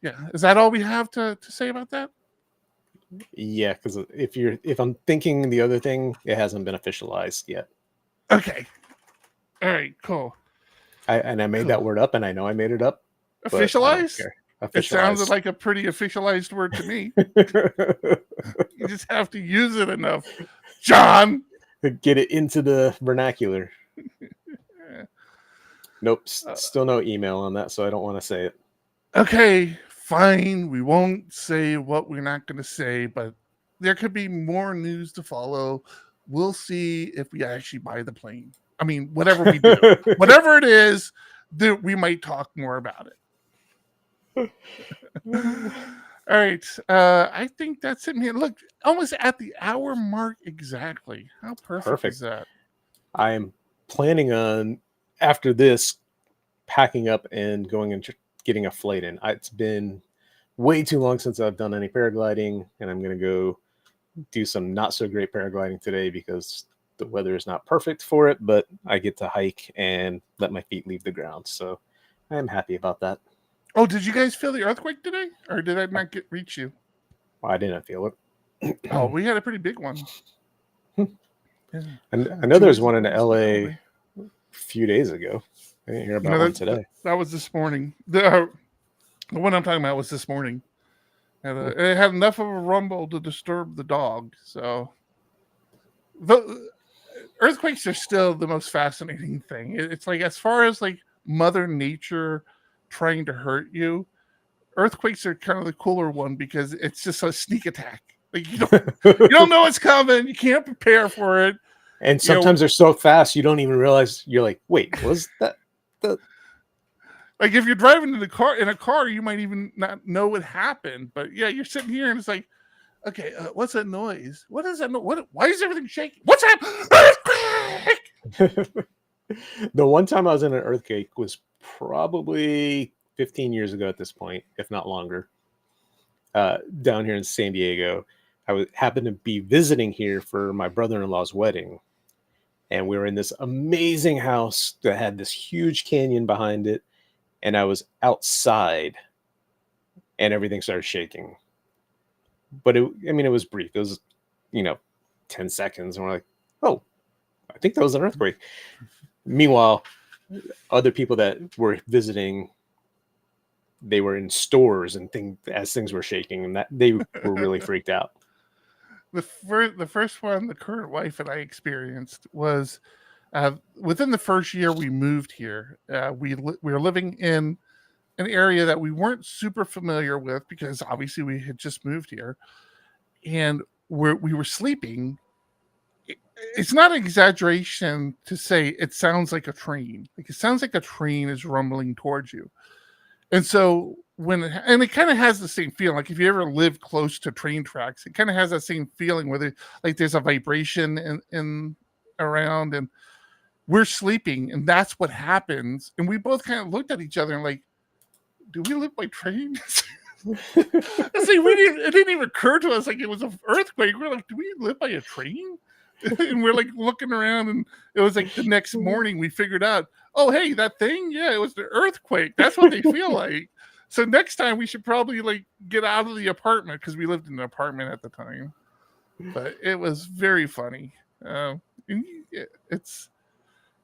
Yeah, is that all we have to say about that? Yeah, because if I'm thinking the other thing, it hasn't been officialized yet. Okay. All right. Cool. I made that word up, and I know I made it up. but I don't Officialized? care. It sounded Officialized. like a pretty officialized word to me. You just have to use it enough, John. Get it into the vernacular. Nope, still no email on that, so I don't want to say it. Okay, fine. We won't say what we're not going to say, but there could be more news to follow. We'll see if we actually buy the plane. I mean, whatever we do, whatever it is, we might talk more about it. All right. I think that's it, man. Look, almost at the hour mark exactly. How perfect is that? I'm planning on, after this, packing up and going and getting a flight in. It's been way too long since I've done any paragliding, and I'm going to go do some not so great paragliding today because the weather is not perfect for it, but I get to hike and let my feet leave the ground. So I'm happy about that. Oh, did you guys feel the earthquake today? Or did I not reach you? Well, I didn't feel it. Oh, we had a pretty big one. I know there's one in LA few days ago. I didn't hear about one today. That was this morning. The one I'm talking about was this morning. And, it had enough of a rumble to disturb the dog. So the earthquakes are still the most fascinating thing. It's like, as far as like Mother Nature trying to hurt you, earthquakes are kind of the cooler one because it's just a sneak attack. Like you don't know what's coming. You can't prepare for it. And sometimes they're so fast you don't even realize. You're like, wait, was that the? Like if you're driving in a car, you might even not know what happened. But yeah, you're sitting here and it's like, okay, what's that noise? What is that? Why is everything shaking? What's that? Earthquake! The one time I was in an earthquake was probably 15 years ago at this point, if not longer. Down here in San Diego, I happened to be visiting here for my brother-in-law's wedding. And we were in this amazing house that had this huge canyon behind it. And I was outside and everything started shaking. But it was brief. It was, 10 seconds. And we're like, oh, I think that was an earthquake. Meanwhile, other people that were visiting, they were in stores and as things were shaking, and that they were really freaked out. The first one the current wife and I experienced was within the first year we moved here. We were living in an area that we weren't super familiar with because obviously we had just moved here, and we were sleeping. It's not an exaggeration to say it sounds like a train. Like it sounds like a train is rumbling towards you. And so it kind of has the same feeling. Like if you ever live close to train tracks, it kind of has that same feeling where there's a vibration in around, and we're sleeping, and that's what happens. And we both kind of looked at each other and like, do we live by train? It didn't even occur to us like it was an earthquake. We're like, do we live by a train? And we're like looking around, and it was like the next morning we figured out, oh, hey, that thing, yeah, it was the earthquake. That's what they feel like. So next time we should probably like get out of the apartment, because we lived in an apartment at the time. But it was very funny.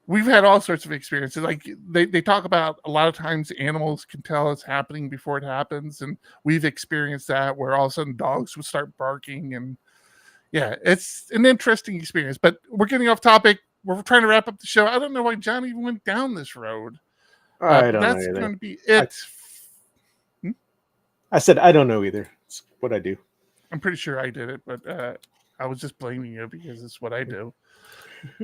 We've had all sorts of experiences. Like they talk about a lot of times animals can tell it's happening before it happens, and we've experienced that where all of a sudden dogs would start barking, and yeah, it's an interesting experience. But we're getting off topic. We're trying to wrap up the show. I don't know why John even went down this road. I don't know. That's going to be it. I said I don't know either. It's what I do. I'm pretty sure I did it, but I was just blaming you because it's what I do.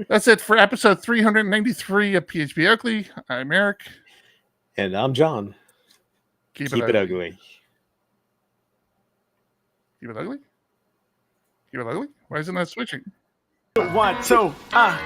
That's it for episode 393 of PHP Ugly. I'm Eric. And I'm John. Keep it ugly. Keep it ugly? Keep it ugly? Why isn't that switching? 1, 2,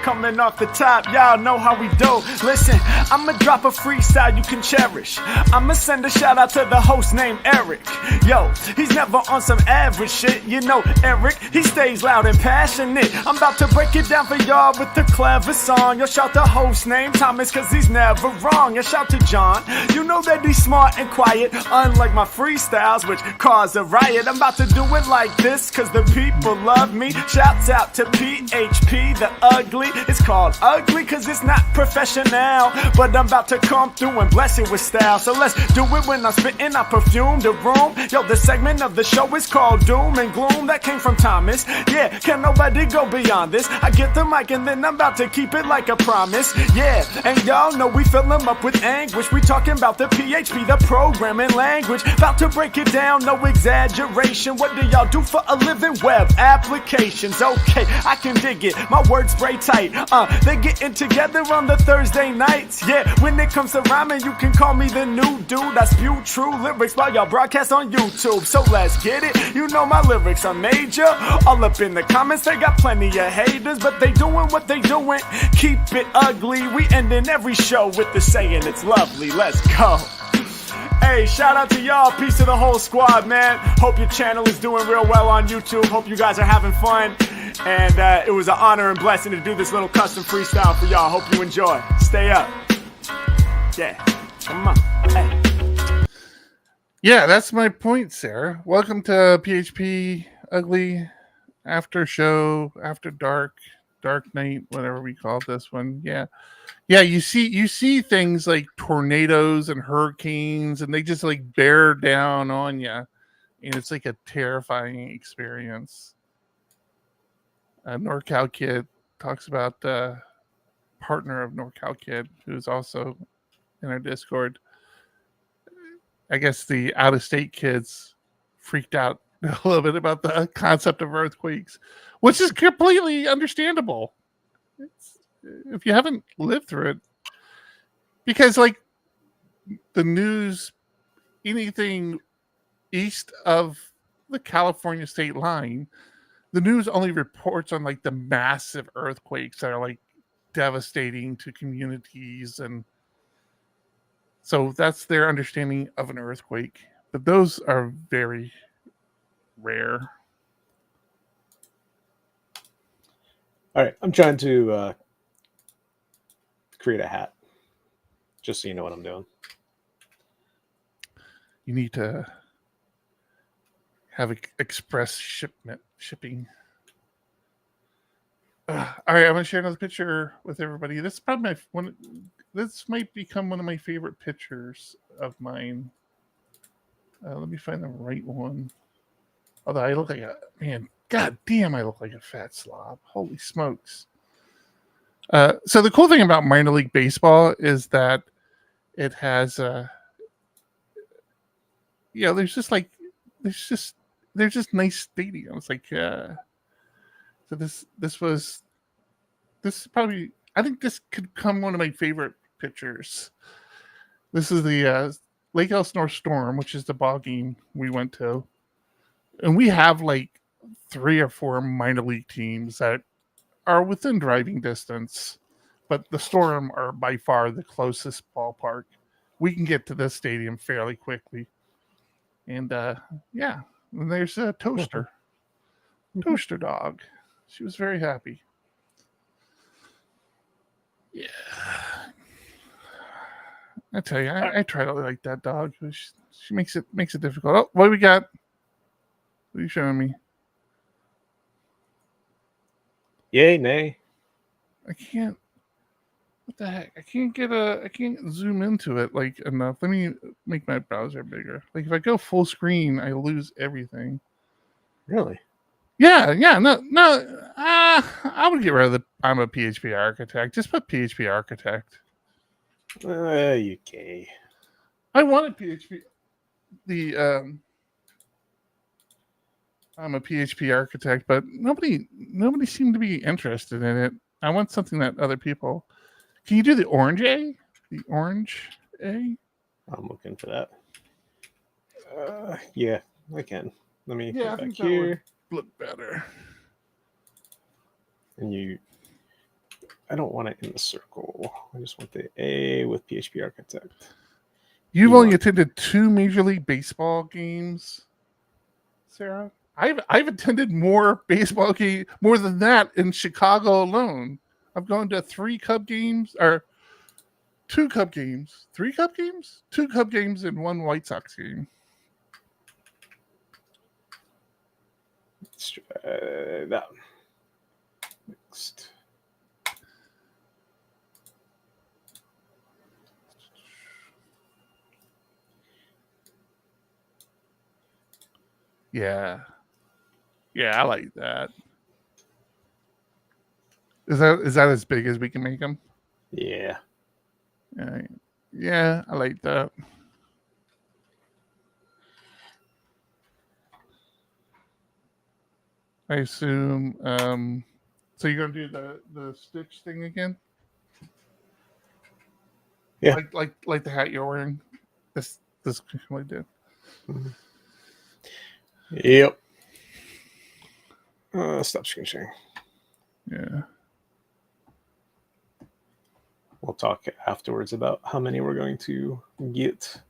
coming off the top, y'all know how we do. Listen, I'ma drop a freestyle you can cherish. I'ma send a shout out to the host named Eric. Yo, he's never on some average shit. You know Eric, he stays loud and passionate. I'm about to break it down for y'all with the clever song. Yo, shout the host named Thomas, cause he's never wrong. Yo, shout to John, you know that he's smart and quiet, unlike my freestyles, which cause a riot. I'm about to do it like this, cause the people love me. Shouts out to PHP, the ugly. It's called ugly cause it's not professional, but I'm about to come through and bless it with style. So let's do it when I'm spitting, I perfume the room. Yo, the segment of the show is called Doom and Gloom. That came from Thomas. Yeah, can nobody go beyond this? I get the mic and then I'm about to keep it like a promise. Yeah, and y'all know we fill them up with anguish. We talking about the PHP, the programming language. About to break it down, no exaggeration. What do y'all do for a living? Web applications. Okay, I can dig it. My words spray tight. They getting together on the Thursday nights. Yeah, when it comes to rhyming, you can call me the new dude. I spew true lyrics while y'all broadcast on YouTube. So let's get it. You know my lyrics are major. All up in the comments, they got plenty of haters, but they doing what they doing. Keep it ugly. We ending every show with the saying it's lovely. Let's go. Hey, shout out to y'all. Peace to the whole squad, man. Hope your channel is doing real well on YouTube. Hope you guys are having fun. And it was an honor and blessing to do this little custom freestyle for y'all. Hope you enjoy. Stay up. Yeah. Come on. Hey. Yeah, that's my point, Sarah. Welcome to PHP Ugly After Show, After Dark dark night, whatever we call this one. Yeah. You see things like tornadoes and hurricanes, and they just like bear down on you, and it's like a terrifying experience. NorCal Kid talks about the partner of NorCal Kid, who's also in our Discord. I guess the out of state kids freaked out a little bit about the concept of earthquakes, which is completely understandable. If you haven't lived through it, because like the news, anything east of the California state line, the news only reports on like the massive earthquakes that are like devastating to communities, and so that's their understanding of an earthquake. But those are very rare. All right, I'm trying to create a hat, just so you know what I'm doing. You need to have express shipping. All right, I'm gonna share another picture with everybody. This is probably my one. This might become one of my favorite pictures of mine. Let me find the right one. Although I look like a man, god damn, I look like a fat slob. Holy smokes! So the cool thing about minor league baseball is that it has, there's just nice stadiums. Like, so this is probably, I think this could come one of my favorite pictures. This is the Lake Elsinore Storm, which is the ball game we went to, and we have like 3 or 4 minor league teams that are within driving distance, but the Storm are by far the closest ballpark. We can get to this stadium fairly quickly. And and there's a Toaster. Toaster dog. She was very happy. Yeah. I tell you, I try to like that dog. She makes it difficult. Oh, what do we got? What are you showing me? Yay, nay. I can't. What the heck? I can't zoom into it like enough. Let me make my browser bigger. Like if I go full screen, I lose everything. Really? Yeah. No. I would get rid of the I'm a PHP architect. Just put PHP architect. Okay. I wanted PHP. I'm a PHP architect, but nobody seemed to be interested in it. I want something that other people. Can you do the orange A? The orange A? I'm looking for that. Yeah, I can. Let me I back think here. that would look better. And I don't want it in the circle. I just want the A with PHP architect. You've only attended 2 Major League Baseball games, Sarah? I've attended more baseball games, more than that in Chicago alone. I've gone to 3 Cub games, or 2 Cub games. 3 Cub games? 2 Cub games and 1 White Sox game. Let's try that. Next. Yeah, I like that. Is that as big as we can make them? Yeah. Yeah, I like that. I assume. So you're gonna do the stitch thing again? Yeah. Like the hat you're wearing. This like did. Mm-hmm. Yep. Stop screen sharing. Yeah. We'll talk afterwards about how many we're going to get.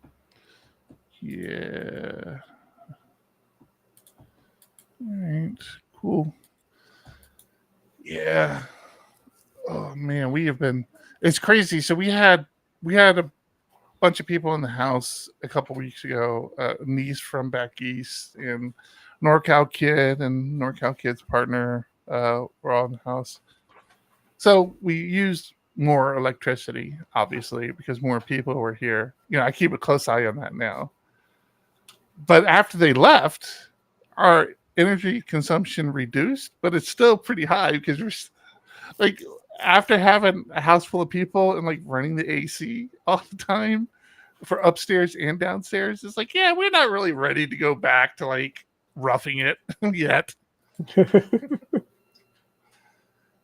Yeah. All right. Cool. Yeah. Oh man, we have been. It's crazy. So we had a bunch of people in the house a couple weeks ago. Niece from back east and NorCal Kid and NorCal Kid's partner were all in the house. So we used more electricity, obviously, because more people were here. I keep a close eye on that now. But after they left, our energy consumption reduced, but it's still pretty high because we're like, after having a house full of people and like running the AC all the time for upstairs and downstairs, it's like, yeah, we're not really ready to go back to like roughing it yet.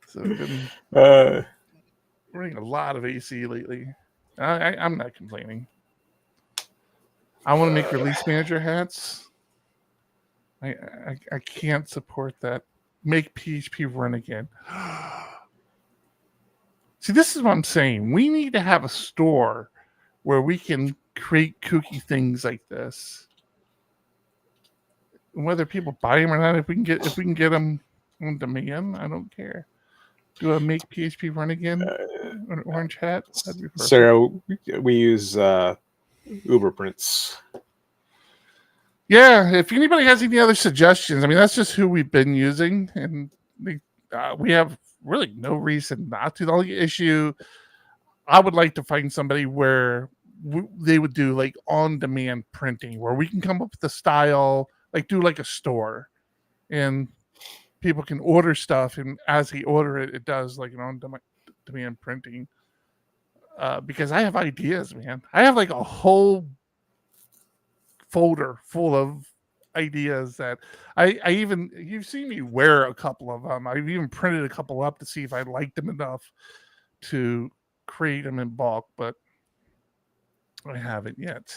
So we've been running a lot of AC lately. I'm not complaining. I want to make release manager hats. I can't support that. Make PHP run again. See, this is what I'm saying. We need to have a store where we can create kooky things like this. Whether people buy them or not, if we can get them on demand, I don't care. Do I make PHP run again? An orange hat? That'd be perfect. Sarah, we use Uberprints. Yeah, if anybody has any other suggestions, I mean, that's just who we've been using, and we have really no reason not to. The only issue, I would like to find somebody where they would do like on-demand printing, where we can come up with the style, like do like a store, and people can order stuff, and as they order it, it does like an on-demand printing. Because I have ideas, man. I have like a whole folder full of ideas that you've seen me wear a couple of them. I've even printed a couple up to see if I liked them enough to create them in bulk, but I haven't yet.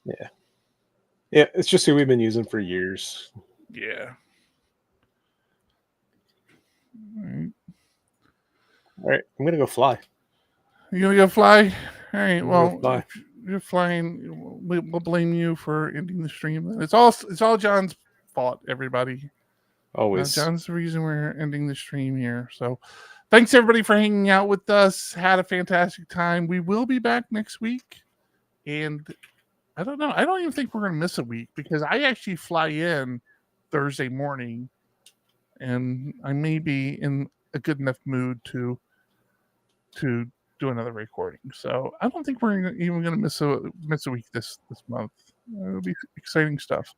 Yeah, it's just who we've been using for years. Yeah. All right, I'm gonna go fly. You gonna go fly? All right. Well, fly. You're flying. We'll blame you for ending the stream. It's all John's fault. Everybody. Always. John's the reason we're ending the stream here. So, thanks everybody for hanging out with us. Had a fantastic time. We will be back next week, and I don't know. I don't even think we're gonna miss a week because I actually fly in Thursday morning, and I may be in a good enough mood to do another recording. So I don't think we're even going to miss a week this month. It'll be exciting stuff.